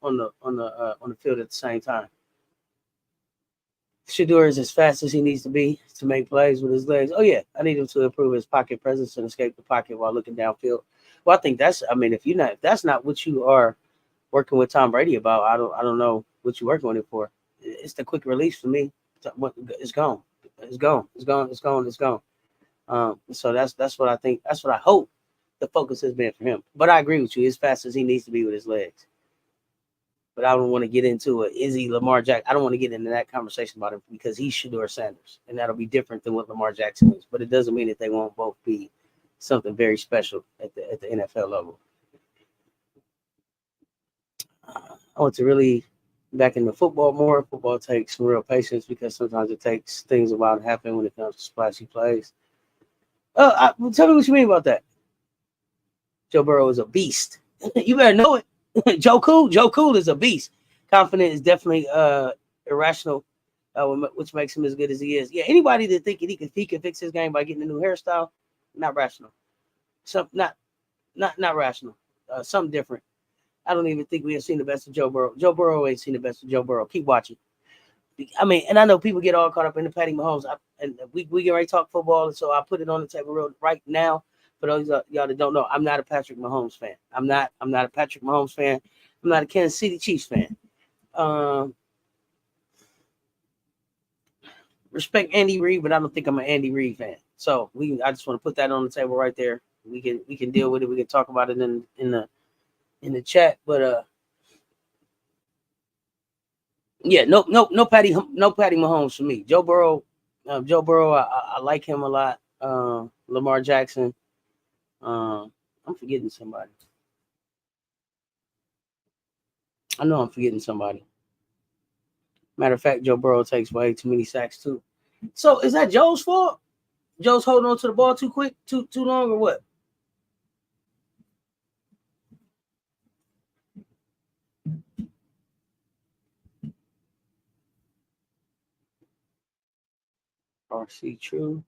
field at the same time. Shadeur is as fast as he needs to be to make plays with his legs. Oh yeah, I need him to improve his pocket presence and escape the pocket while looking downfield. Well, I think that's. I mean, if that's not what you are working with Tom Brady about, I don't know what you're working with it for. It's the quick release for me. It's gone. It's gone. It's gone. It's gone. It's gone. So that's what I think. That's what I hope the focus has been for him. But I agree with you. As fast as he needs to be with his legs. But I don't want to get into it. Is he Lamar Jackson? I don't want to get into that conversation about him because he's Shadeur Sanders, and that'll be different than what Lamar Jackson is. But it doesn't mean that they won't both be something very special at the NFL level. I want to really back into football more. Football takes some real patience because sometimes it takes things a while to happen when it comes to splashy plays. Tell me what you mean about that. Joe Burrow is a beast. You better know it. Joe Cool is a beast. Confident is definitely irrational, which makes him as good as he is. Yeah, anybody that thinking he can fix his game by getting a new hairstyle, not rational. Some not rational. Something different. I don't even think we have seen the best of Joe Burrow. Joe Burrow ain't seen the best of Joe Burrow. Keep watching. I mean, and I know people get all caught up in the Patty Mahomes. And we get ready to talk football, and so I put it on the table right now. For those of y'all that don't know, I'm not a Patrick Mahomes fan. I'm not a Patrick Mahomes fan. I'm not a Kansas City Chiefs fan. Respect Andy Reid, but I don't think I'm an Andy Reid fan. So I just want to put that on the table right there. We can deal with it. We can talk about it in the chat. But yeah, no Patty Mahomes for me. Joe Burrow, I like him a lot. Lamar Jackson. I'm forgetting somebody. I know I'm forgetting somebody. Matter of fact, Joe Burrow takes way too many sacks too. So is that Joe's fault? Joe's holding on to the ball too quick, too long, or what? RC true.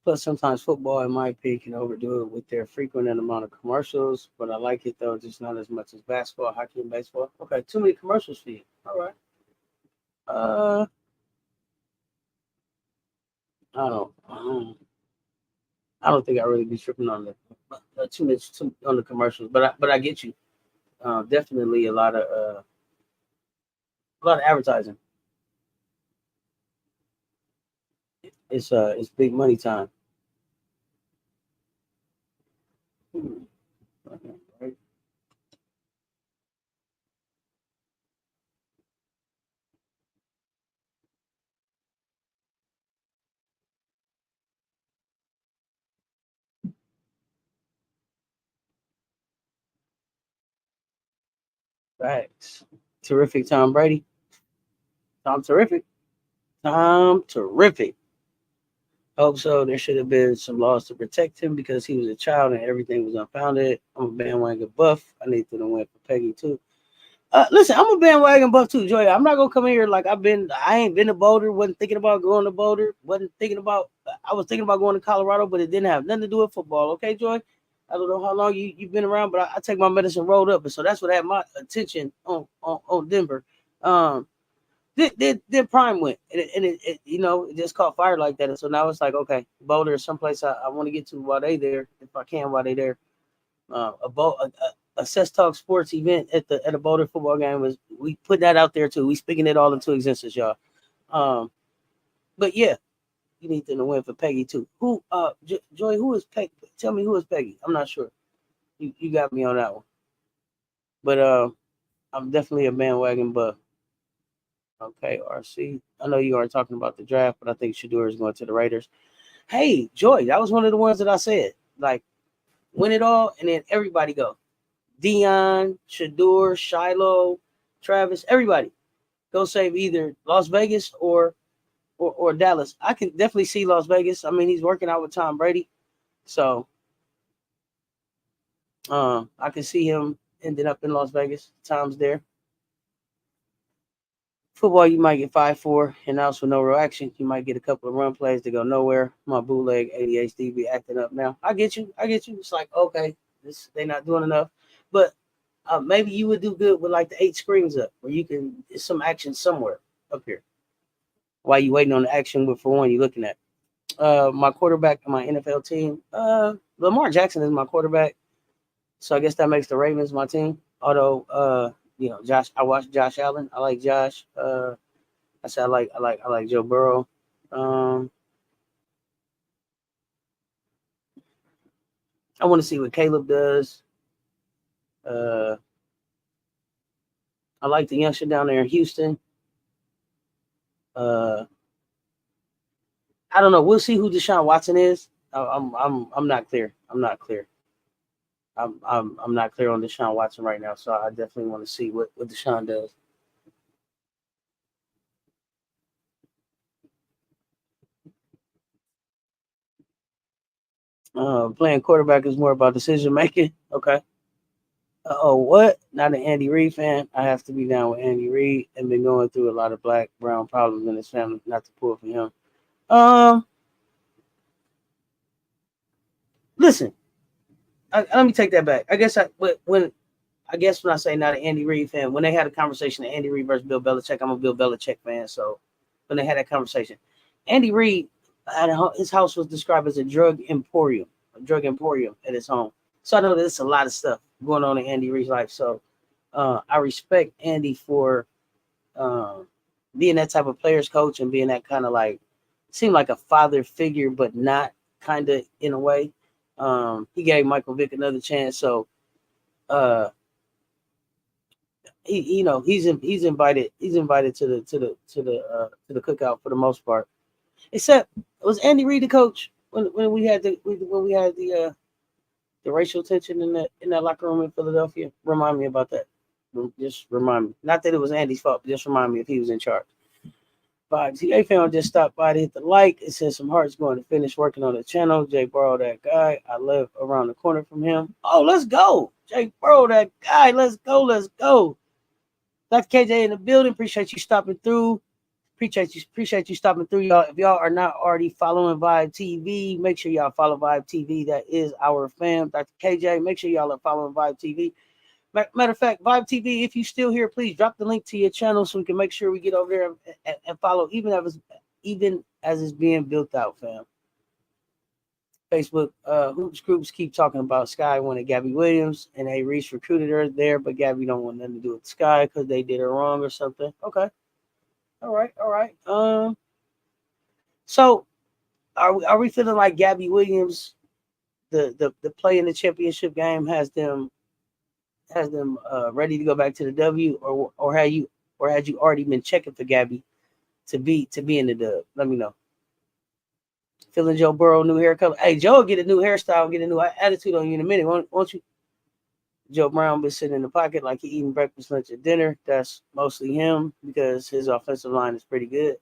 Plus, sometimes football, in my opinion, can overdo it with their frequent amount of commercials. But I like it though, just not as much as basketball, hockey, and baseball. Okay, too many commercials for you. All right. Uh, I don't think I really be tripping on the too much on the commercials, but I get you. Definitely a lot of advertising. It's big money time. Right? Facts. Terrific Tom Brady. Tom terrific. Tom terrific. Hope so. There should have been some laws to protect him because he was a child and everything was unfounded. I'm a bandwagon buff. I need to win for Peggy too. Listen, I'm a bandwagon buff too, Joy. I'm not gonna come in here like I ain't been to Boulder. Wasn't thinking about going to Boulder. Wasn't thinking about. I was thinking about going to Colorado, but it didn't have nothing to do with football. Okay, Joy. I don't know how long you've been around, but I take my medicine rolled up, and so that's what had my attention on Denver. Um, then Prime went, and it it just caught fire like that, and so now it's like okay, Boulder is someplace I want to get to while they there, if I can while they there. A Cess Talk Sports event at a Boulder football game was we put that out there too. We speaking it all into existence, y'all. Um, but yeah, you need to win for Peggy too. Who Joy? Who is Peggy? Tell me who is Peggy. I'm not sure. You got me on that one. But I'm definitely a bandwagon buff. Okay, RC. I know you are talking about the draft, but I think Shadeur is going to the Raiders. Hey, Joy, that was one of the ones that I said. Like, win it all, and then everybody go. Deion, Shadeur, Shilo, Travis, everybody go save either Las Vegas or Dallas. I can definitely see Las Vegas. I mean, he's working out with Tom Brady, so I can see him ending up in Las Vegas. Tom's there. Football, you might get 5-4, and also no real action. You might get a couple of run plays to go nowhere. My bootleg ADHD be acting up now. I get you. It's like, okay, they not doing enough. But maybe you would do good with like the 8 screens up where you can get some action somewhere up here while you waiting on the action with for one you're looking at. My quarterback in my NFL team, Lamar Jackson is my quarterback. So I guess that makes the Ravens my team. Although Josh, I watched Josh Allen. I like Josh. I said I like Joe Burrow. I want to see what Caleb does. I like the youngster down there in Houston. I don't know. We'll see who Deshaun Watson is. I'm not clear. I'm not clear. I'm not clear on Deshaun Watson right now, so I definitely want to see what Deshaun does. Playing quarterback is more about decision making. Okay. Oh, what? Not an Andy Reid fan. I have to be down with Andy Reid and been going through a lot of black brown problems in his family. Not to pull for him. Listen. Let me take that back. I guess when I say not an Andy Reid fan, when they had a conversation of Andy Reid versus Bill Belichick, I'm a Bill Belichick fan. So when they had that conversation, Andy Reid, his house was described as a drug emporium at his home. So I know there's a lot of stuff going on in Andy Reid's life. So I respect Andy for being that type of players coach and being that kind of like, seemed like a father figure, but not kind of in a way. He gave Michael Vick another chance. So he's invited to the cookout for the most part. Except was Andy Reid the coach when we had the racial tension in that locker room in Philadelphia? Remind me about that. Just remind me. Not that it was Andy's fault, but just remind me if he was in charge. Vibes. Hey fam, just stopped by to hit the like. It says some hearts going to finish working on the channel. Jay Burrow, that guy. I live around the corner from him. Oh, let's go. Jay Burrow, that guy. Let's go. Dr. KJ in the building. Appreciate you stopping through. Appreciate you stopping through, y'all. If y'all are not already following Vibe TV, make sure y'all follow Vibe TV. That is our fam. Dr. KJ, make sure y'all are following Vibe TV. Matter of fact, Vibe TV, if you still here, please drop the link to your channel so we can make sure we get over there and follow, even as it's being built out, fam. Facebook hoops groups keep talking about Sky wanted Gabby Williams, and they Reese recruited her there, but Gabby don't want nothing to do with Sky because they did her wrong or something. Okay. All right. So are we feeling like Gabby Williams, the play in the championship game has them ready to go back to the W, or had you already been checking for Gabby to be in the dub? Let me know. Feeling Joe Burrow new hair color. Hey, Joe will get a new hairstyle, get a new attitude on you in a minute, won't you? Joe Brown been sitting in the pocket like he eating breakfast, lunch, or dinner. That's mostly him because his offensive line is pretty good.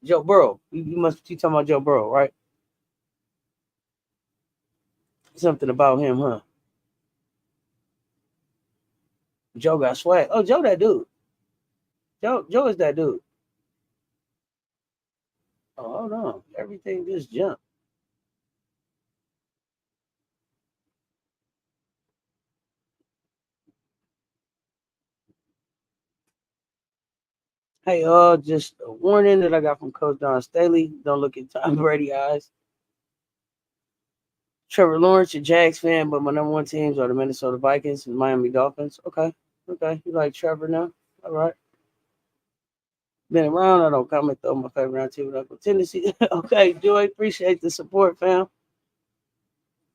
Joe Burrow. You talking about Joe Burrow, right? Something about him, huh? Joe got swag. Oh, Joe that dude. Joe is that dude. Oh, hold on. Everything just jumped. Hey, just a warning that I got from Coach Don Staley. Don't look at Tom Brady eyes. Trevor Lawrence, a Jags fan, but my number one teams are the Minnesota Vikings and Miami Dolphins. Okay. You like Trevor now? All right. Been around. I don't comment though. My favorite team with Uncle Tendencies. Okay, Joy. Appreciate the support, fam.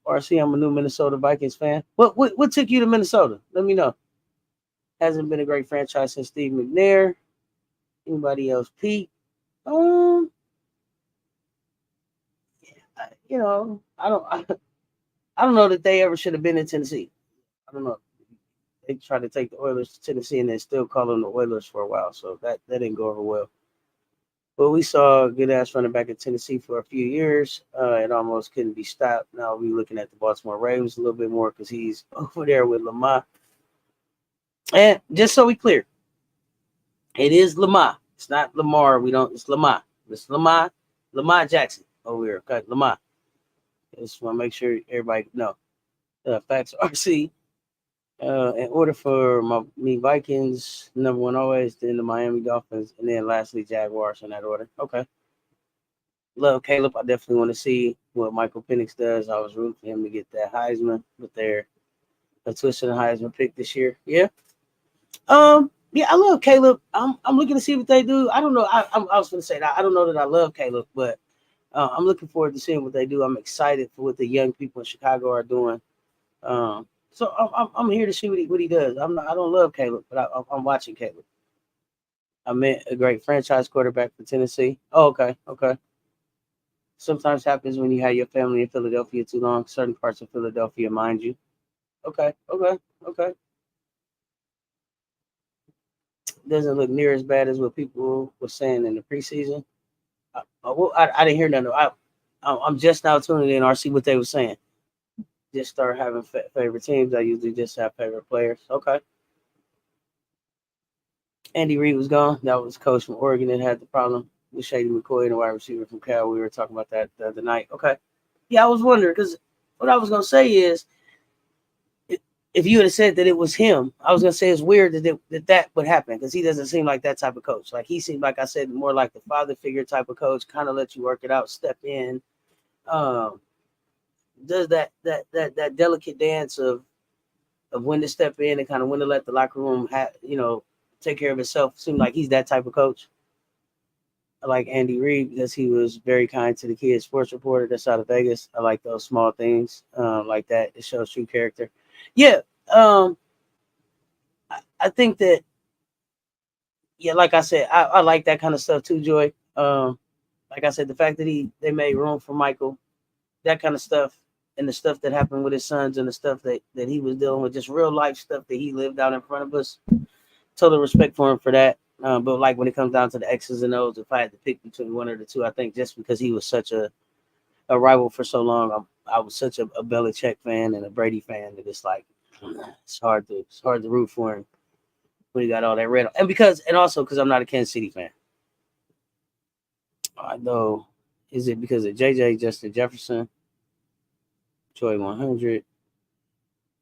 RC, I'm a new Minnesota Vikings fan. What took you to Minnesota? Let me know. Hasn't been a great franchise since Steve McNair. Anybody else? Pete? You know, I don't know that they ever should have been in Tennessee. I don't know. They tried to take the Oilers to Tennessee and then still call them the Oilers for a while, so that didn't go over well. But we saw a good ass running back in Tennessee for a few years. It almost couldn't be stopped. Now we're looking at the Baltimore Ravens a little bit more because he's over there with Lamar. And just so we clear, It is Lamar. It's not Lamar. We don't. It's Lamar. It's Lamar. Lamar Jackson over here. Okay, Lamar. I just want to make sure everybody know. Facts RC. In order for me Vikings, number one always, then the Miami Dolphins, and then lastly Jaguars in that order. Okay. Love Caleb. I definitely want to see what Michael Penix does. I was rooting for him to get that Heisman, but they're a twisted Heisman pick this year. Yeah. Yeah, I love Caleb. I'm looking to see what they do. I don't know. I was going to say that I don't know that I love Caleb, but I'm looking forward to seeing what they do. I'm excited for what the young people in Chicago are doing. So I'm here to see what he does. I don't love Caleb, but I'm watching Caleb. I met a great franchise quarterback for Tennessee. Oh, okay, okay. Sometimes happens when you have your family in Philadelphia too long. Certain parts of Philadelphia, mind you. Okay, okay, okay. Doesn't look near as bad as what people were saying in the preseason. I didn't hear nothing. I'm just now tuning in or see what they were saying. Just start having favorite teams. I usually just have favorite players. Okay. Andy Reid was gone. That was coach from Oregon that had the problem with Shady McCoy and the wide receiver from Cal. We were talking about that the other night. Okay. Yeah, I was wondering because what I was gonna say is if you had said that it was him, I was gonna say it's weird that would happen because he doesn't seem like that type of coach. Like he seemed like I said more like the father figure type of coach, kind of let you work it out, step in, um, does that delicate dance of when to step in and kind of when to let the locker room take care of itself. Seemed like he's that type of coach. I like Andy Reid because he was very kind to the kids. Sports reporter that's out of Vegas. I like those small things like that. It shows true character. Yeah, I think that. Yeah, like I said, I like that kind of stuff too, Joy. Like I said, the fact that they made room for Michael, that kind of stuff, and the stuff that happened with his sons and the stuff that he was dealing with, just real life stuff that he lived out in front of us. Total respect for him for that. But like when it comes down to the X's and O's, if I had to pick between one or the two, I think just because he was such a rival for so long, I was such a Belichick fan and a Brady fan that it's like it's hard to root for him when he got all that red. And also because I'm not a Kansas City fan. Though, is it because of JJ Justin Jefferson, Joy 100?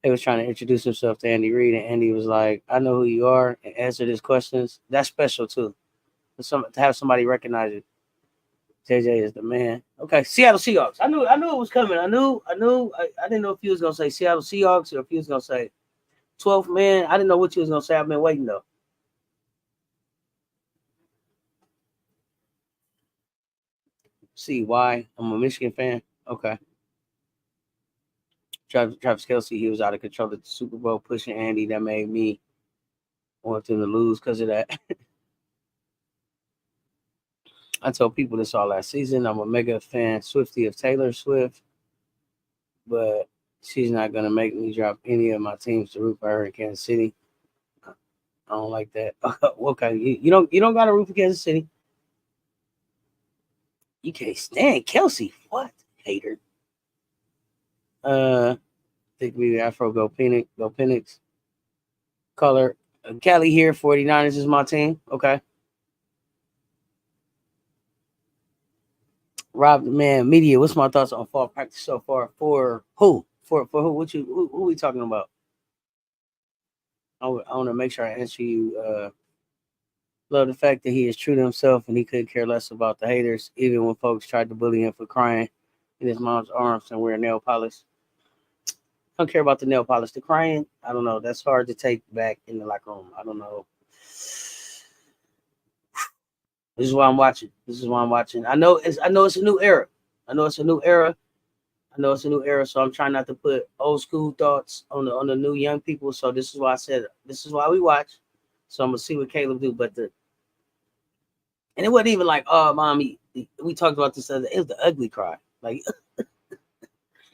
He was trying to introduce himself to Andy Reid, and Andy was like, "I know who you are," and answered his questions. That's special too. To have somebody recognize it. JJ is the man. Okay, Seattle Seahawks. I knew it was coming. I didn't know if he was gonna say Seattle Seahawks or if he was gonna say 12th man. I didn't know what he was gonna say. I've been waiting though. See why? I'm a Michigan fan. Okay. Travis Kelsey, he was out of control at the Super Bowl, pushing Andy. That made me want him to lose because of that. I told people this all last season. I'm a mega fan, Swifty of Taylor Swift, but she's not gonna make me drop any of my teams to root for her in Kansas City. I don't like that. Okay, you don't got to root for Kansas City. You can't stand Kelsey. What hater? Think maybe Afro go Phoenix. Go Phoenix. Color. Cali here. 49ers is my team. Okay. Rob the man media. What's my thoughts on fall practice so far? For who? For who? Who we talking about? I want to make sure I answer you. Love the fact that he is true to himself and he couldn't care less about the haters, even when folks tried to bully him for crying in his mom's arms and wearing nail polish. I don't care about the nail polish. The crying, I don't know. That's hard to take back in the locker room. I don't know. This is why I'm watching. This is why I'm watching. I know it's a new era. I know it's a new era. I know it's a new era, so I'm trying not to put old school thoughts on the new young people. So this is why I said this is why we watch. So I'm gonna see what Caleb do. But and it wasn't even like, oh, mommy. We talked about this other. It was the ugly cry, like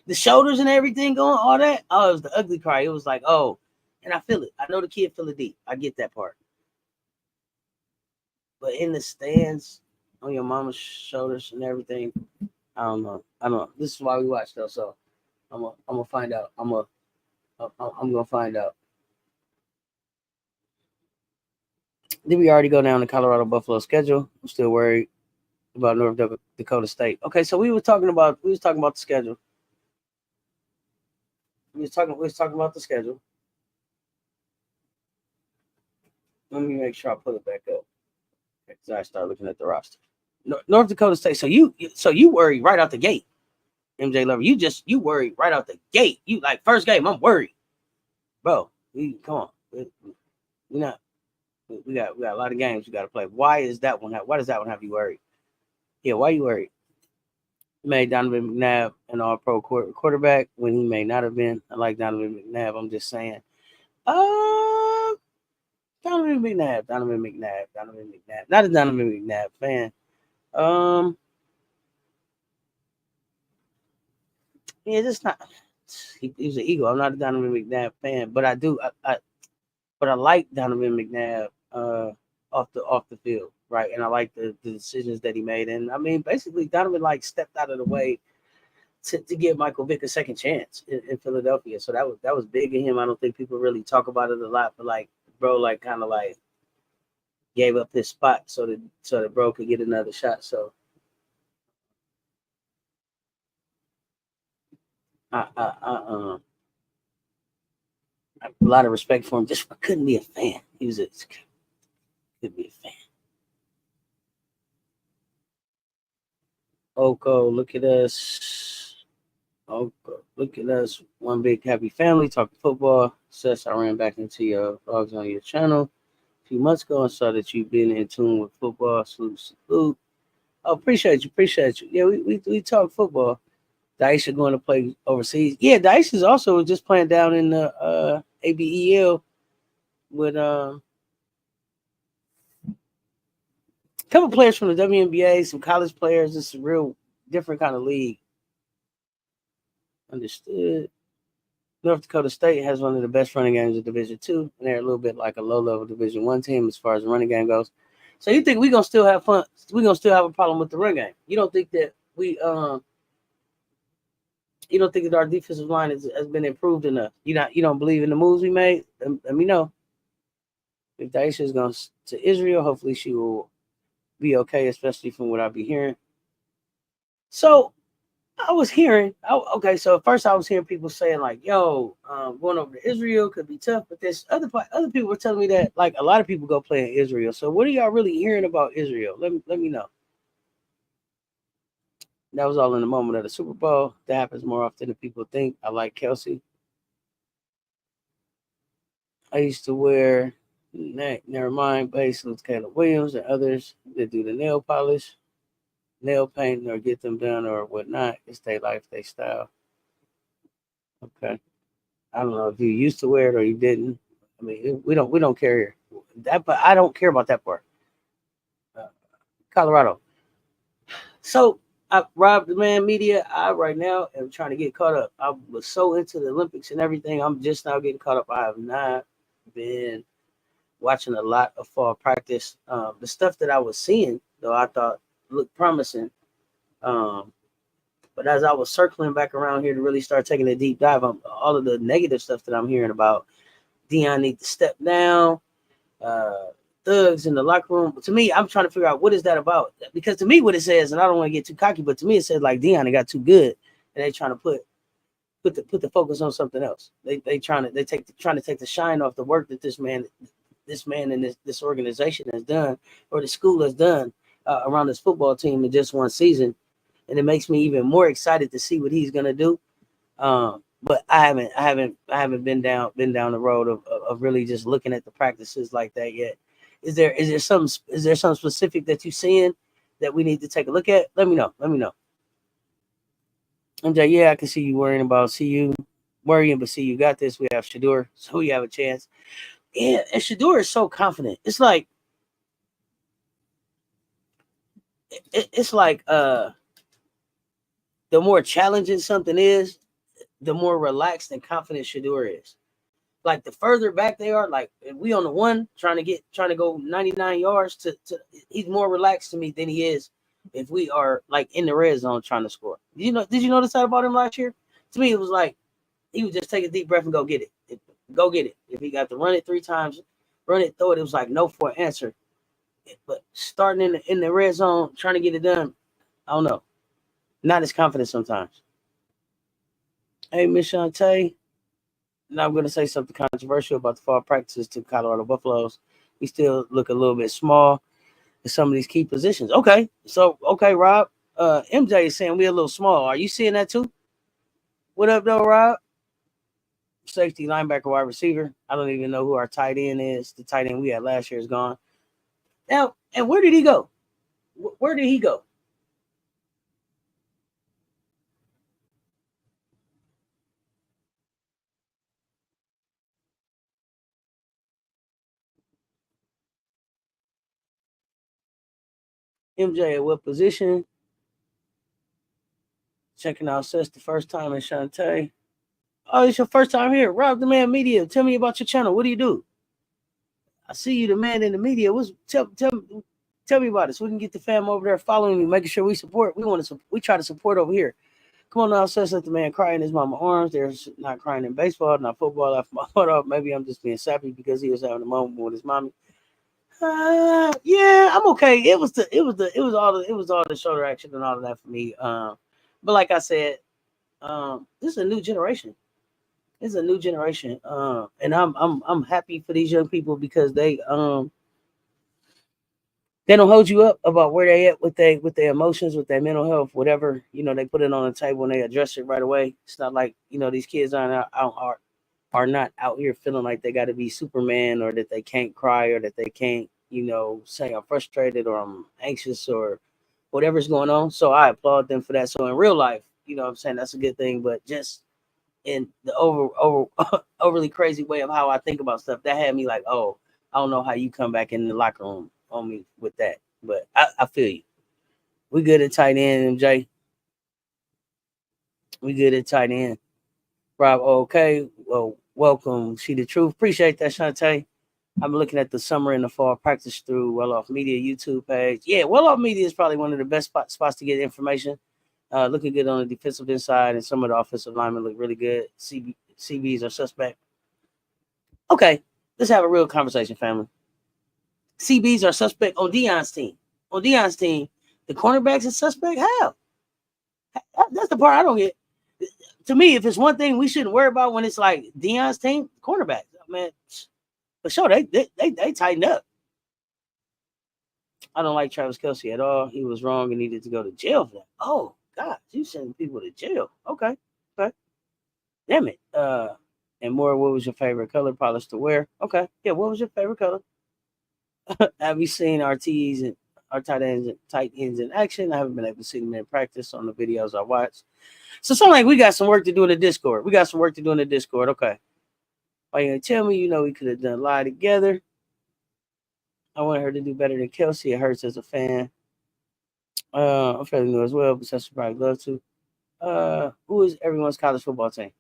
the shoulders and everything going, all that. Oh, it was the ugly cry. It was like, oh, and I feel it. I know the kid feel it deep. I get that part. But in the stands, on your mama's shoulders and everything, I don't know. I don't know. This is why we watch though. So I'm gonna find out. I'm gonna find out. Did we already go down the Colorado Buffalo schedule? I'm still worried about North Dakota State. Okay, so we was talking about the schedule. We was talking about the schedule. Let me make sure I put it back up. Because I start looking at the roster. North Dakota State. So you worry right out the gate, MJ Lover. You worry right out the gate. You like first game. I'm worried, bro. Come on. We not. We got a lot of games we got to play. Why does that one have you worried? Yeah, why you worried? Made Donovan McNabb an all-pro quarterback when he may not have been. I like Donovan McNabb. I'm just saying. Donovan McNabb. Not a Donovan McNabb fan. Yeah, just not. He's an Eagle. I'm not a Donovan McNabb fan, but I do. But I like Donovan McNabb off the field, right? And I like the decisions that he made. And I mean, basically, Donovan like stepped out of the way to give Michael Vick a second chance in Philadelphia. So that was big in him. I don't think people really talk about it a lot, but like, bro, like kind of like gave up his spot so that bro could get another shot. So I a lot of respect for him. Just couldn't be a fan. Could be a fan. Oko, look at us. Oko, look at us. One big happy family talking football. Cess, I ran back into your vlogs on your channel a few months ago and saw that you've been in tune with football. Salute. Oh, appreciate you. Yeah, we talk football. Daisha going to play overseas. Yeah, Daisha's also just playing down in the ABEL with a couple players from the WNBA, some college players. It's a real different kind of league. Understood. North Dakota State has one of the best running games of Division II, and they're a little bit like a low-level Division I team as far as the running game goes. So you think we're gonna still have fun? We're gonna still have a problem with the run game? You don't think that you don't think that our defensive line has been improved enough? You don't believe in the moves we made? Let me know. If Daisha is going to Israel, hopefully she will be okay, especially from what I'll be hearing. So I was hearing, okay, so at first I was hearing people saying like, yo, going over to Israel could be tough, but there's other people were telling me that like a lot of people go play in Israel. So what are y'all really hearing about Israel? Let me know. That was all in the moment of the Super Bowl. That happens more often than people think. I like Kelsey. I used to wear never mind base with Caleb Williams and others that do the nail polish, nail paint, or get them done or whatnot. It's their life, their style. Okay. I don't know if you used to wear it or you didn't. I mean, we don't care here. That, but I don't care about that part. Colorado. So, Rob the Man Media, I right now am trying to get caught up. I was so into the Olympics and everything. I'm just now getting caught up. I have not been watching a lot of fall practice. The stuff that I was seeing, though, I thought looked promising. But as I was circling back around here to really start taking a deep dive on all of the negative stuff that I'm hearing about, Deion need to step down, thugs in the locker room. To me, I'm trying to figure out what is that about. Because to me, what it says, and I don't want to get too cocky, but to me, it says like Deion got too good, and they trying to put the focus on something else. They trying to take the shine off the work that this man and this organization has done, or the school has done around this football team in just one season, and it makes me even more excited to see what he's gonna do. But I haven't been down the road of really just looking at the practices like that yet. Is there something specific that you're seeing that we need to take a look at? Let me know. MJ, yeah, I can see you worrying about CU, but CU got this. We have Shadeur, so we have a chance. Yeah, and Shadeur is so confident. It's like the more challenging something is, the more relaxed and confident Shadeur is. Like the further back they are, like if we on the one trying to go 99 yards to he's more relaxed to me than he is if we are like in the red zone trying to score. Did you notice that about him last year? To me, it was like he would just take a deep breath and go get it. Go get it. If he got to run it 3 times, run it, throw it. It was like no for an answer. But starting in the red zone, trying to get it done, I don't know. Not as confident sometimes. Hey, Miss Shantae. Now I'm going to say something controversial about the fall practices to Colorado Buffaloes. We still look a little bit small in some of these key positions. Okay, so Rob. MJ is saying we're a little small. Are you seeing that too? What up, though, Rob? Safety, linebacker, wide receiver. I don't even know who our tight end is. The tight end we had last year is gone. Now, and where did he go? Where did he go? MJ at what position? Checking out Cess the first time in Shantae. Oh, it's your first time here. Rob the Man Media. Tell me about your channel. What do you do? I see you, the man in the media. Tell me about it so we can get the fam over there following you, making sure we support. We try to support over here. Come on now, Cess, let the man cry in his mama arms. There's not crying in baseball, not football. After my heart off. Maybe I'm just being sappy because he was having a moment with his mommy. Yeah, I'm okay. It was all the shoulder action and all of that for me. But like I said, this is a new generation. It's a new generation, and I'm happy for these young people because they don't hold you up about where they at with their emotions, with their mental health, whatever. They put it on the table and they address it right away. It's not like these kids are not out here feeling like they got to be Superman or that they can't cry or that they can't say I'm frustrated or I'm anxious or whatever's going on. So I applaud them for that. So in real life, what I'm saying, that's a good thing. But just in the overly crazy way of how I think about stuff, that had me like, oh, I don't know how you come back in the locker room on me with that. But I feel you. We good at tight end, MJ. We good at tight end. Rob, okay. Well, welcome. See the truth. Appreciate that, Shantae. I'm looking at the summer and the fall practice through Well Off Media YouTube page. Yeah, Well Off Media is probably one of the best spots to get information. Looking good on the defensive inside, and some of the offensive linemen look really good. CBs are suspect. Okay, let's have a real conversation, family. CBs are suspect on Deion's team. On Deion's team, the cornerbacks are suspect. How? That's the part I don't get. To me, if it's one thing we shouldn't worry about when it's like Deion's team, cornerbacks, man. For sure, they tighten up. I don't like Travis Kelce at all. He was wrong and needed to go to jail for that. Oh God, you sending people to jail? Okay. Damn it. And more. What was your favorite color polish to wear? Okay. Yeah. What was your favorite color? Have you seen our T's and our tight ends in action? I haven't been able to see them in practice on the videos I watched. So something like we got some work to do in the Discord. Okay. Why you gonna tell me? We could have done a lot together. I want her to do better than Kelsey. It hurts as a fan. I'm fairly new as well, but that's probably love to. Who is everyone's college football team?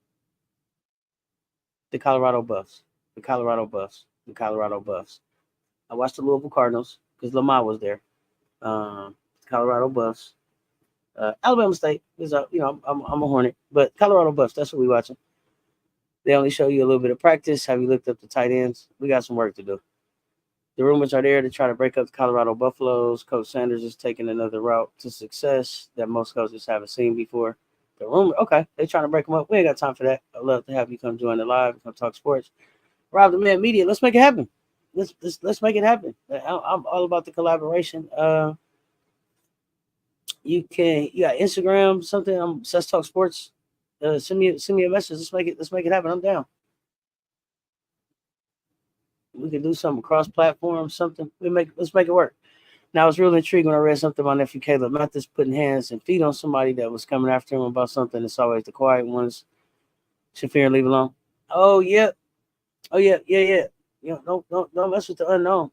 The Colorado Buffs. The Colorado Buffs. The Colorado Buffs. I watched the Louisville Cardinals because Lamar was there. Colorado Buffs. Alabama State is I'm a Hornet, but Colorado Buffs. That's what we watching. They only show you a little bit of practice. Have you looked up the tight ends? We got some work to do. The rumors are there to try to break up the Colorado Buffaloes. Coach Sanders is taking another route to success that most coaches haven't seen before. The rumor, okay, they trying to break them up. We ain't got time for that. I'd love to have you come join the live and come talk sports. Rob the Man Media, let's make it happen. Let's make it happen. I'm all about the collaboration. You got Instagram, something. I'm Cess Talk Sports. Send me a message. Let's make it happen. I'm down. We can do something cross-platform, something. Let's make it work. Now, I was real intrigued when I read something about nephew Caleb Mathis putting hands and feet on somebody that was coming after him about something. It's always the quiet ones. Shafir and leave alone. Oh yeah. Don't mess with the unknown.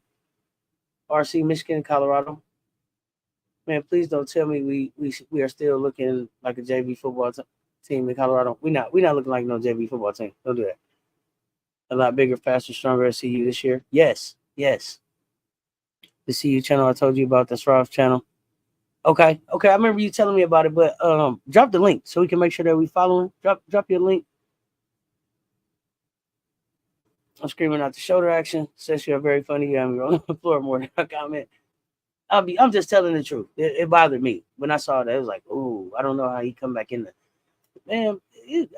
RC, Michigan, Colorado. Man, please don't tell me we are still looking like a JV football team in Colorado. We're not looking like no JV football team. Don't do that. A lot bigger, faster, stronger at CU this year. Yes. The CU channel I told you about, that's Rob's channel. Okay. I remember you telling me about it, but drop the link so we can make sure that we following. Drop your link. I'm screaming out the shoulder action. Says you're very funny. You have me on the floor more than a comment. I'm just telling the truth. It bothered me when I saw that. It was like, ooh, I don't know how he come back in there. Man, in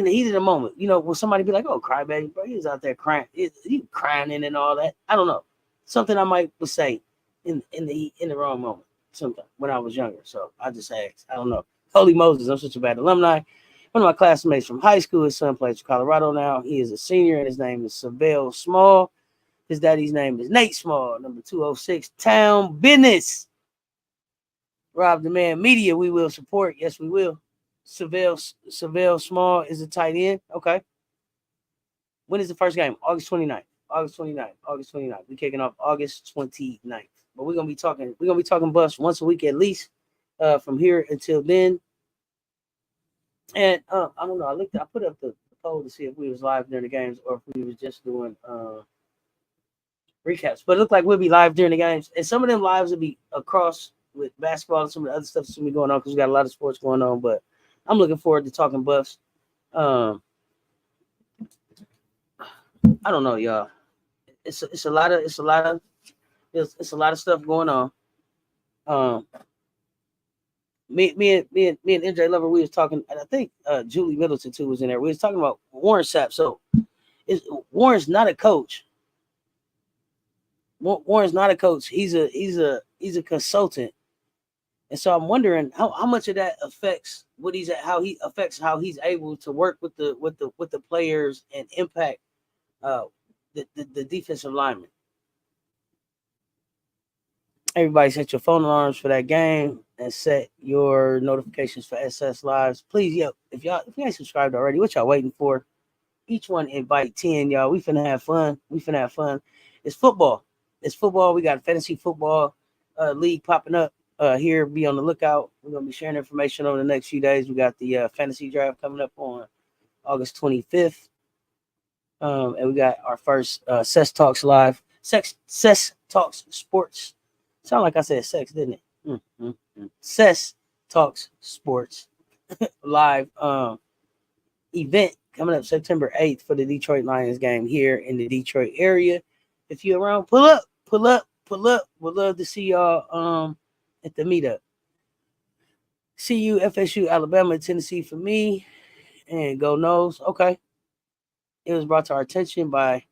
the heat of the moment, you know, when somebody be like, "Oh, crybaby, bro," he's out there crying, he crying and all that. I don't know, something I might would say in the wrong moment, sometime when I was younger. So I just asked. I don't know. Holy Moses, I'm such a bad alumni. One of my classmates from high school, his son plays for Colorado now. He is a senior, and his name is Shadeur Small. His daddy's name is Nate Small, number 206, Town Business. Rob the Man Media, we will support. Yes, we will. Savelle Small is a tight end. Okay. When is the first game? August 29th. August 29th. August 29th. We're kicking off August 29th. But we're gonna be talking Buffs once a week at least. From here until then. And I don't know. I put up the poll to see if we was live during the games or if we was just doing recaps. But it looked like we'll be live during the games. And some of them lives will be across with basketball and some of the other stuff that's gonna be going on because we got a lot of sports going on. But I'm looking forward to talking Buffs. I don't know, y'all. It's a lot of stuff going on. Um, me and NJ Lover, we was talking, and I think Julie Middleton too was in there. We was talking about Warren Sapp. So Warren's not a coach. Warren's not a coach. He's a consultant. And so I'm wondering how much of that affects what he's at, how he's able to work with the players and impact uh the defensive linemen. Everybody set your phone alarms for that game and set your notifications for SS Lives. Please, if you ain't subscribed already, what y'all waiting for? Each one invite 10, y'all. We finna have fun. It's football. We got a fantasy football league popping up here. Be on the lookout. We're gonna be sharing information over the next few days. We got the fantasy draft coming up on August 25th. And we got our first Cess Talks live. Cess Talks Sports. Sound like I said sex, didn't it? Cess Talks Sports live event coming up September 8th for the Detroit Lions game here in the Detroit area. If you're around, pull up. We'd love to see y'all at the meetup. CU, FSU, Alabama, Tennessee for me, and go Noles. Okay. It was brought to our attention by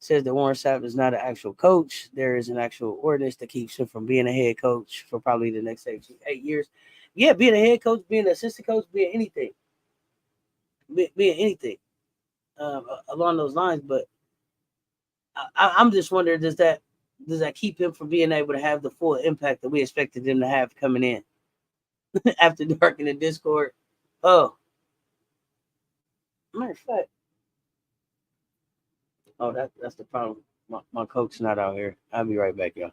says that Warren Sapp is not an actual coach. There is an actual ordinance that keeps him from being a head coach for probably the next 8 years. Yeah, being a head coach, being an assistant coach, being anything. Along those lines. But I'm just wondering, does that keep him from being able to have the full impact that we expected him to have coming in after dark in the Discord? Oh, matter of fact. Oh, that's the problem. My coach's not out here. I'll be right back, y'all.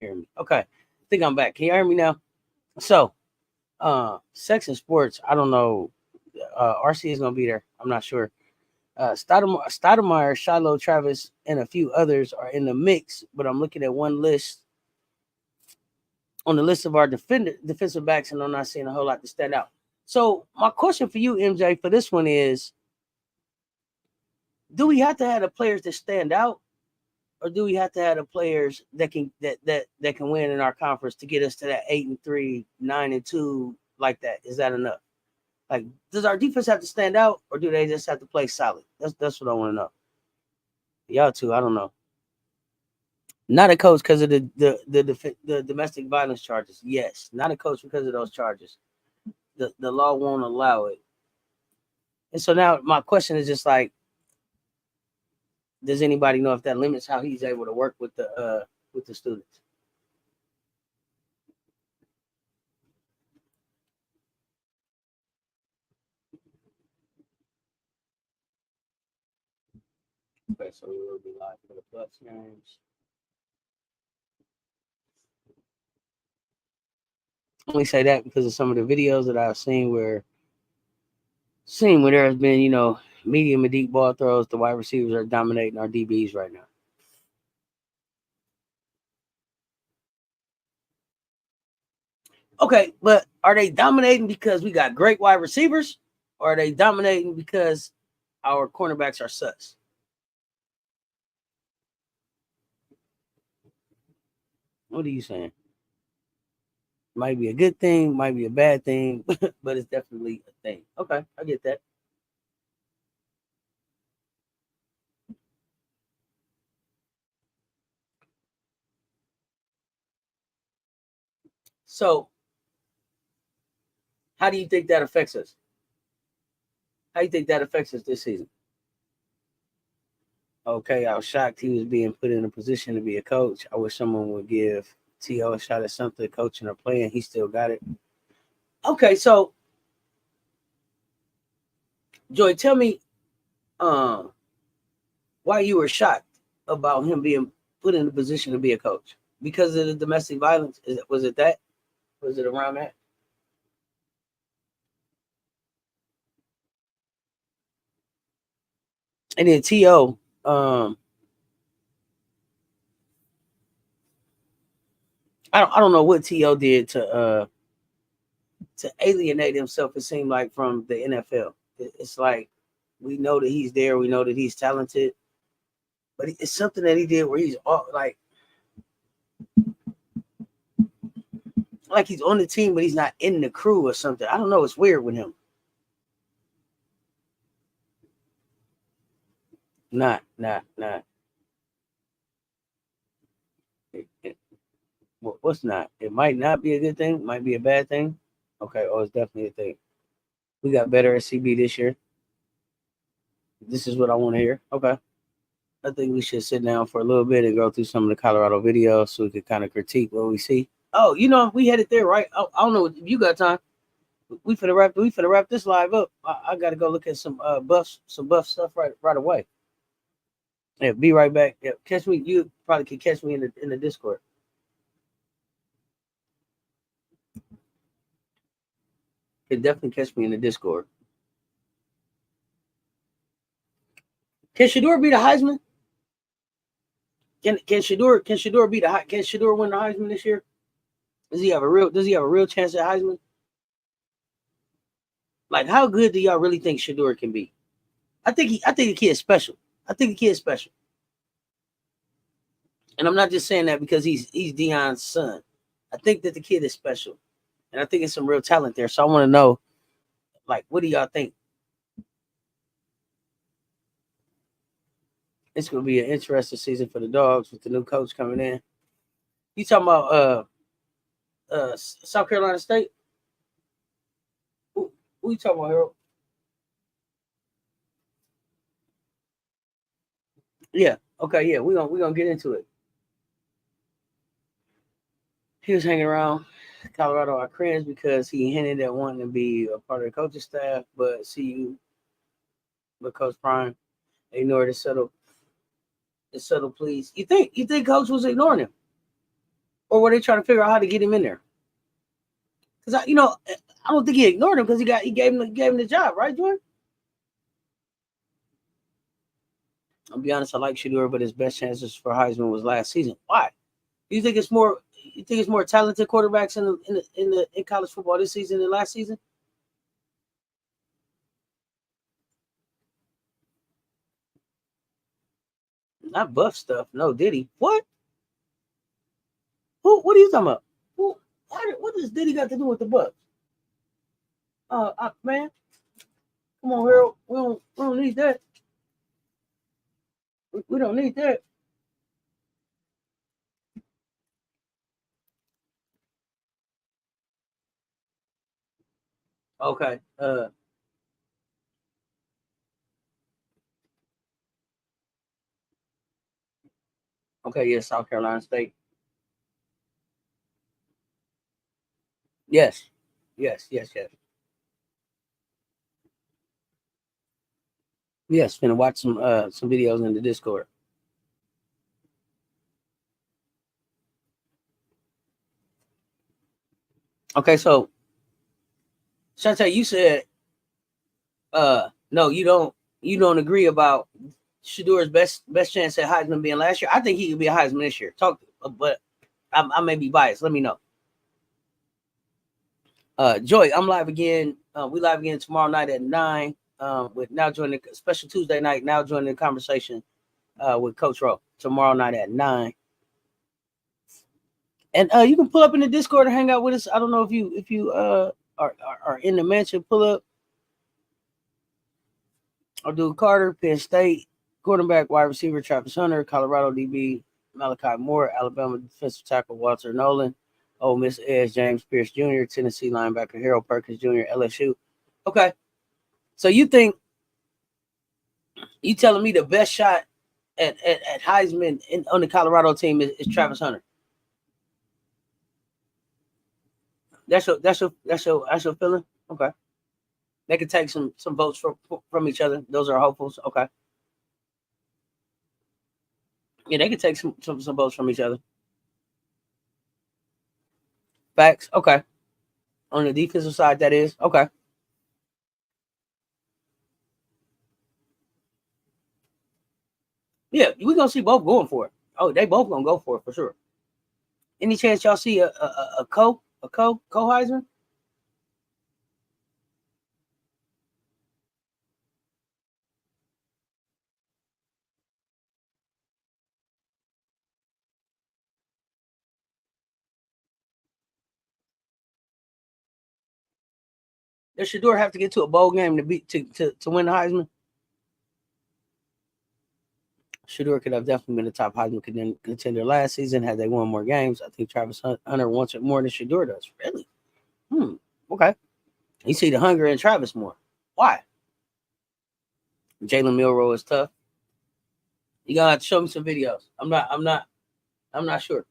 Hear me? Okay, I think I'm back. Can you hear me now? So, sex and sports. I don't know. RC is gonna be there. I'm not sure. Stoudemire, Shilo, Travis, and a few others are in the mix, but I'm looking at one list on the list of our defensive backs, and I'm not seeing a whole lot to stand out. So my question for you, MJ, for this one is: do we have to have the players that stand out, or do we have to have the players that can win in our conference to get us to that 8-3, 9-2 like that? Is that enough? Like, does our defense have to stand out, or do they just have to play solid? That's what I want to know. Y'all too, I don't know. Not a coach because of the domestic violence charges. Yes, not a coach because of those charges. The law won't allow it. And so now my question is just like, does anybody know if that limits how he's able to work with the students? Okay, so we will be live for the Bucks games. I only say that because of some of the videos that I've seen where there has been, medium and deep ball throws. The wide receivers are dominating our DBs right now. Okay, but are they dominating because we got great wide receivers, or are they dominating because our cornerbacks are sus? What are you saying? Might be a good thing, might be a bad thing, but it's definitely a thing. Okay, I get that. So, how do you think that affects us? How do you think that affects us this season? Okay, I was shocked he was being put in a position to be a coach. I wish someone would give T.O. a shot at something, coaching or playing. He still got it. Okay, so Joy, tell me why you were shocked about him being put in a position to be a coach because of the domestic violence. Was it that? Was it around that? And then T.O. I don't know what T.O. did to alienate himself. It seemed like from the NFL. It's like we know that he's there. We know that he's talented, but it's something that he did where he's all, like he's on the team, but he's not in the crew or something. I don't know. It's weird with him. Not. What's not? It might not be a good thing. Might be a bad thing. Okay. Oh, it's definitely a thing. We got better at CB this year. This is what I want to hear. Okay. I think we should sit down for a little bit and go through some of the Colorado videos so we could kind of critique what we see. Oh, we headed there, right? I don't know if you got time. We finna wrap this live up. I gotta go look at some buff stuff right away. Yeah, be right back. Yeah, catch me. You probably could catch me in the Discord. Could definitely catch me in the Discord. Can Shadeur be the Heisman? Can Shadeur be the Can Shadeur win the Heisman this year? Does he have a real chance at Heisman? Like, how good do y'all really think Shadeur can be? I think the kid is special. I think the kid is special. And I'm not just saying that because he's Deion's son. I think that the kid is special. And I think it's some real talent there. So I want to know, like, what do y'all think? It's gonna be an interesting season for the dogs with the new coach coming in. You talking about South Carolina State? Who you talking about, Harold? Yeah. Okay. Yeah. We gonna get into it. He was hanging around Colorado our friends because he hinted at wanting to be a part of the coaching staff, but Coach Prime ignored his subtle pleas. You think Coach was ignoring him? or were they trying to figure out how to get him in there? Because I don't think he ignored him because he gave him the job, right, Jordan? I'll be honest, I like Shadeur, but his best chances for Heisman was last season. Why? You think it's more talented quarterbacks in college football this season than last season? Not buff stuff. No, Diddy. What? Who? What are you talking about? Who? What does Diddy got to do with the Bucks? Man, come on, Harold. We don't need that. We don't need that. Okay. Okay. Yeah, South Carolina State. Yes. Yes. Yes. Yes. Yes. Finna watch some videos in the Discord. Okay. So, Shantae, you said no, you don't agree about Shadeur's best chance at Heisman being last year. I think he could be a Heisman this year. But I may be biased. Let me know. Joy, I'm live again. We live again tomorrow night at 9. With now joining the special Tuesday night. Now joining the conversation with Coach Rowe tomorrow night at 9. And you can pull up in the Discord and hang out with us. I don't know if you are in the mansion. Pull up. I'll do Carter, Penn State, quarterback, wide receiver, Travis Hunter, Colorado DB, Malachi Moore, Alabama defensive tackle, Walter Nolan, Ole Miss edge, James Pierce Jr., Tennessee linebacker, Harold Perkins Jr., LSU. Okay. So you telling me the best shot at Heisman on the Colorado team is Travis Hunter? That's your feeling? Okay. They could take some votes from each other. Those are hopefuls. Okay. Yeah, they could take some votes from each other. Facts. Okay. On the defensive side, that is. Okay. Yeah, we're gonna see both going for it. Oh, they both gonna go for it for sure. Any chance y'all see a co Heisman? Does Shadeur have to get to a bowl game to win the Heisman? Shadeur could have definitely been the top Heisman contender last season had they won more games. I think Travis Hunter wants it more than Shadeur does. Really? Okay. You see the hunger in Travis more. Why? Jalen Milroe is tough. You gotta have to show me some videos. I'm not sure.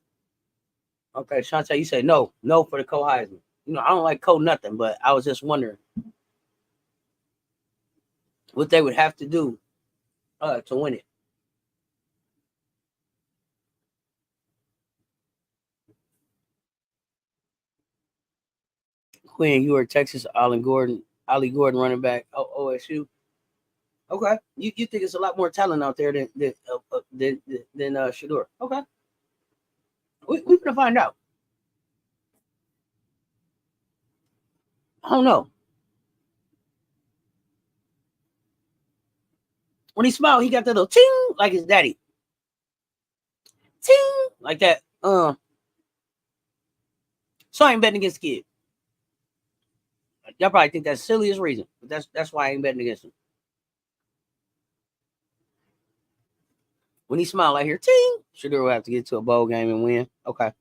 Okay, Shantae, you say no for the co Heisman. I don't like co nothing, but I was just wondering what they would have to do to win it. Quinn Ewart, Texas, Ollie Gordon running back, OSU. Okay, you think it's a lot more talent out there than Shadeur? Okay, we're gonna find out. I don't know. When he smiled, he got that little ting like his daddy, ting like that. So I ain't betting against the kid. Y'all probably think that's the silliest reason, but that's why I ain't betting against him. When he smiled, I hear ting. Shadeur will have to get to a bowl game and win. Okay.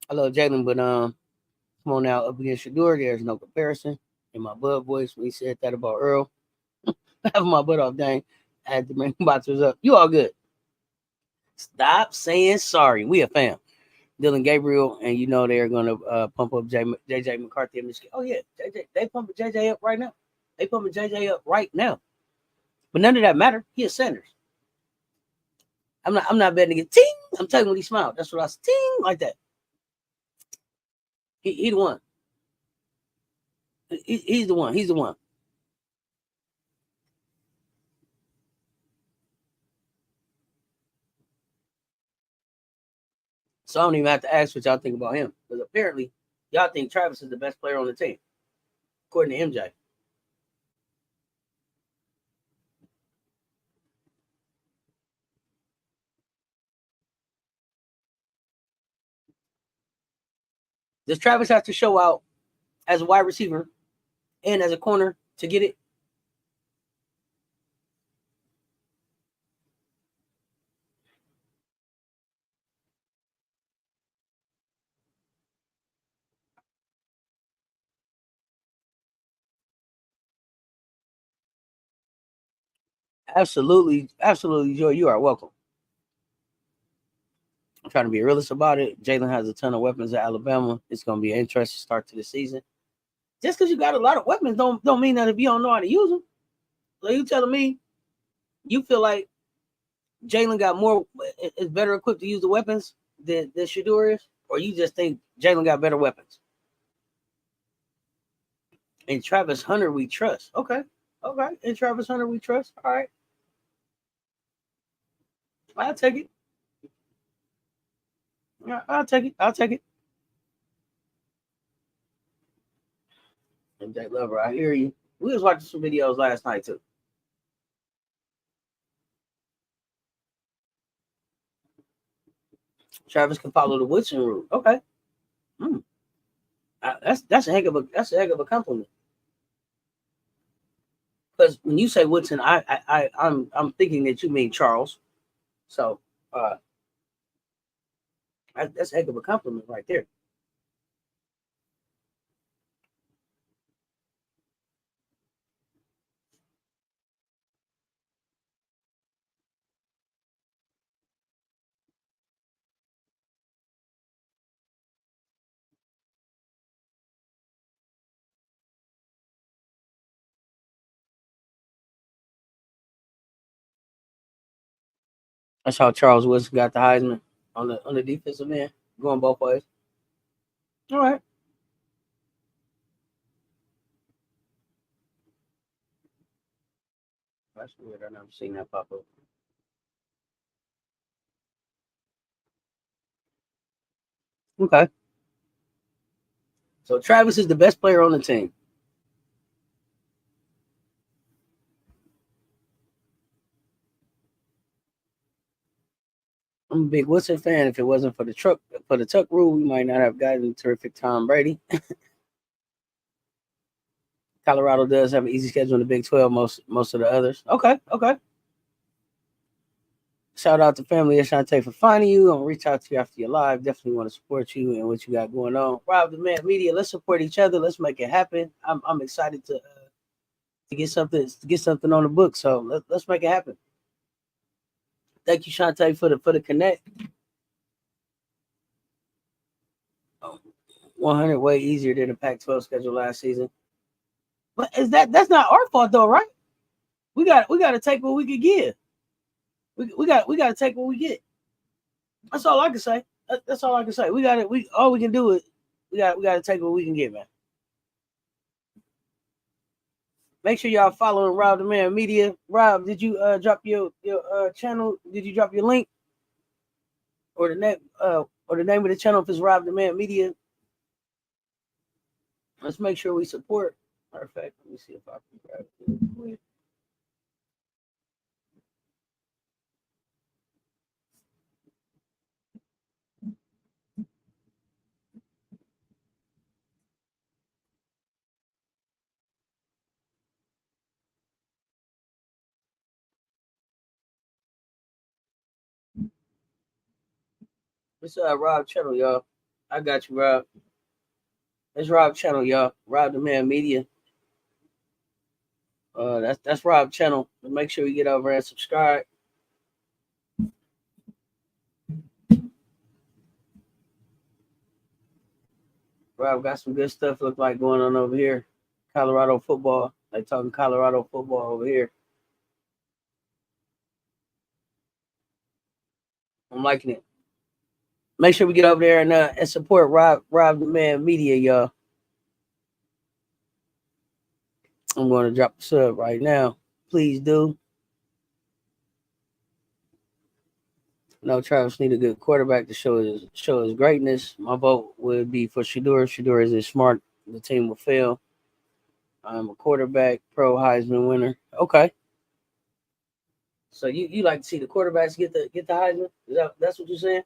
I love Jalen, but come on now, up against Shadeur, there's no comparison. In my bud voice, when he said that about Earl, having my butt off, dang, I had to bring boxers up. You all good. Stop saying sorry. We a fam. Dylan Gabriel, and they're gonna pump up JJ McCarthy in Michigan. Oh yeah, JJ, they pumping JJ up right now. They pumping JJ up right now. But none of that matter. He is Sanders. I'm not betting against ting. I'm telling you when he smiled. That's what I sting like that. He the one. He's the one. He's the one. So I don't even have to ask what y'all think about him. Because apparently, y'all think Travis is the best player on the team, according to MJ. Does Travis have to show out as a wide receiver and as a corner to get it? Absolutely. Absolutely, Joy. You are welcome. I'm trying to be realist about it. Jalen has a ton of weapons at Alabama. It's going to be an interesting start to the season. Just because you got a lot of weapons don't mean that if you don't know how to use them. So you telling me you feel like Jalen got more is better equipped to use the weapons than Shadeur is, or you just think Jalen got better weapons? And Travis Hunter, we trust. Okay. And Travis Hunter, we trust. All right. I'll take it. I'll take it. I'll take it. And Jay Lover, I hear you. We was watching some videos last night too. Travis can follow the Woodson route. Okay. Hmm. That's a heck of a compliment. Because when you say Woodson, I'm thinking that you mean Charles. So that's a heck of a compliment right there. That's how Charles Woodson got the Heisman on the defensive end, going both ways. All right. That's weird. I've never seen that pop up. Okay. So Travis is the best player on the team. I'm a big Woodson fan. If it wasn't for the tuck rule, we might not have gotten terrific Tom Brady. Colorado does have an easy schedule in the Big 12. Most of the others. Okay. Shout out to family Ashante for finding you. I'm gonna reach out to you after you're live. Definitely want to support you and what you got going on. Rob the Man Media. Let's support each other. Let's make it happen. I'm excited to get something on the book. So let's make it happen. Thank you, Shante, for the connect. 100 way easier than the Pac-12 schedule last season. But that's not our fault though, right? We got to take what we could give. We got to take what we get. That's all I can say. That's all I can say. We all we can do is we got to take what we can get, man. Make sure y'all following Rob the Man Media. Rob, did you drop your channel? Did you drop your link or the name of the channel if it's Rob the Man Media? Let's make sure we support. Matter of fact, let me see if I can grab it. It's Rob channel, y'all. I got you, Rob. It's Rob channel, y'all. Rob the Man Media. That's Rob channel. Make sure you get over and subscribe. Rob got some good stuff look like going on over here. Colorado football. They talking Colorado football over here. I'm liking it. Make sure we get over there and support Rob the Man Media, y'all. I'm going to drop the sub right now. Please do. No, Travis need a good quarterback to show his greatness. My vote would be for Shadeur. Shadeur is smart. The team will fail. I'm a quarterback, pro Heisman winner. Okay. So you like to see the quarterbacks get the Heisman? That's what you're saying?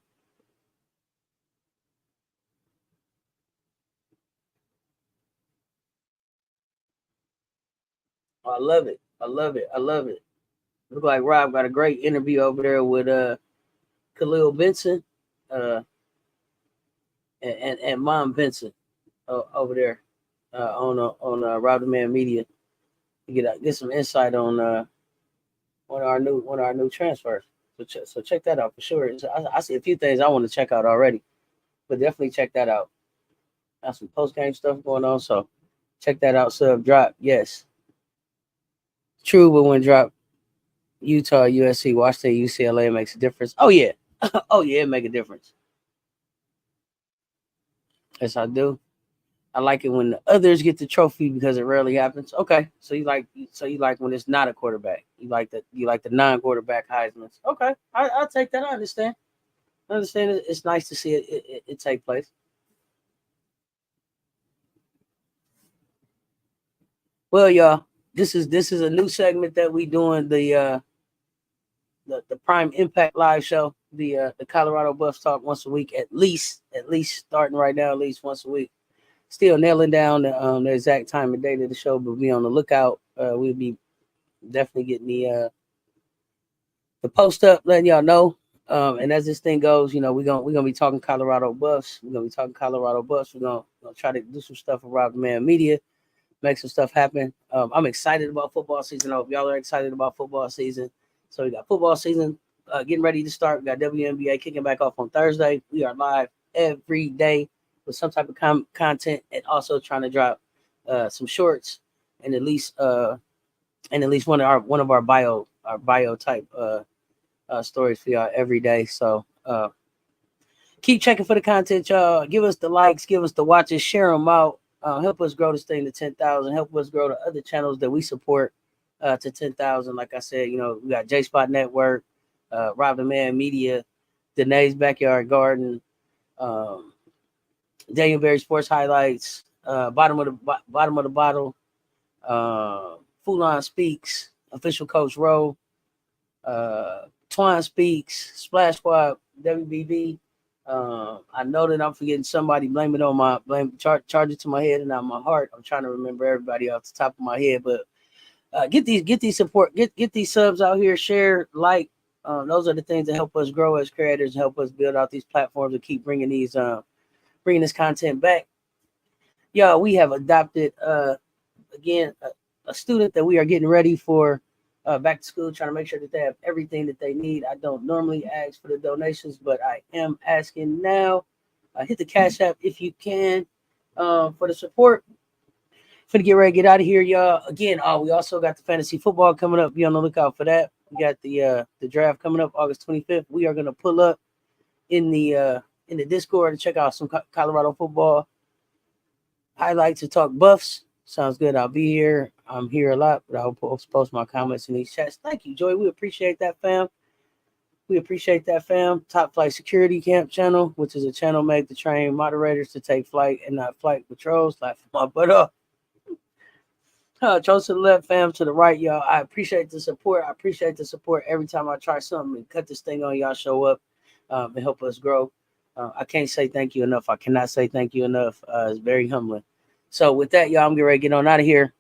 I love it. I love it. I love it. Look like Rob got a great interview over there with Khalil Benson, uh, and Mom Benson over there on Rob the Man Media to get some insight on one of our new transfers. So check that out for sure. I see a few things I want to check out already, but definitely check that out. Got some post game stuff going on, so check that out. Sub drop, yes, true. But when drop Utah, USC, Washington, UCLA makes a difference. Oh yeah, oh yeah, it make a difference. Yes, I do. I like it when the others get the trophy because it rarely happens. Okay, so you like when it's not a quarterback. You like the non-quarterback Heisman's. Okay, I'll take that. I understand. I understand. It's nice to see it take place. Well, y'all, this is a new segment that we doing the Prime Impact Live show, the Colorado Buffs talk once a week at least starting right now, at least once a week. Still nailing down the exact time and date of the show, but be on the lookout. We'll be definitely getting the post up, letting y'all know. And as this thing goes, we're gonna be talking Colorado Buffs. We're gonna be talking Colorado Buffs. We're gonna try to do some stuff around the Man Media, make some stuff happen. I'm excited about football season. I hope y'all are excited about football season. So we got football season getting ready to start. We got WNBA kicking back off on Thursday. We are live every day with some type of content, and also trying to drop some shorts and at least one of our bio type stories for y'all every day. So keep checking for the content, y'all. Give us the likes, give us the watches, share them out. Help us grow this thing to 10,000. Help us grow the other channels that we support to 10,000. Like I said, we got J Spot Network, Rob the Man Media, Danae's Backyard Garden, Daniel Berry Sports Highlights, bottom of the bottle, Foulon Speaks, Official Coach Rowe, Twine Speaks, Splash Squad, WBB. I know that I'm forgetting somebody. Blame it on charge it to my head and not my heart. I'm trying to remember everybody off the top of my head, but get these support, get these subs out here, share, like. Those are the things that help us grow as creators, help us build out these platforms and keep bringing this content back. Yeah, we have adopted again a student that we are getting ready for back to school, trying to make sure that they have everything that they need. I don't normally ask for the donations, but I am asking now. Hit the Cash App if you can for the support. Finna get ready to get out of here, y'all. Again, we also got the fantasy football coming up. Be on the lookout for that. We got the draft coming up August 25th. We are gonna pull up in the Discord and check out some Colorado football highlights and talk Buffs. Sounds good. I'll be here. I'm here a lot, but I'll post my comments in these chats. Thank you, Joy. We appreciate that, fam. We appreciate that, fam. Top Flight Security Camp channel, which is a channel made to train moderators to take flight and not flight patrols. Like my butt up. Chose to the left, fam, to the right, y'all. I appreciate the support. I appreciate the support every time I try something and cut this thing on. Y'all show up and help us grow. I can't say thank you enough. I cannot say thank you enough. It's very humbling. So with that, y'all, I'm getting ready to get on out of here.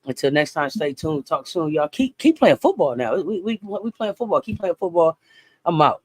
Until next time, stay tuned. Talk soon, y'all. Keep playing football now. We playing football. Keep playing football. I'm out.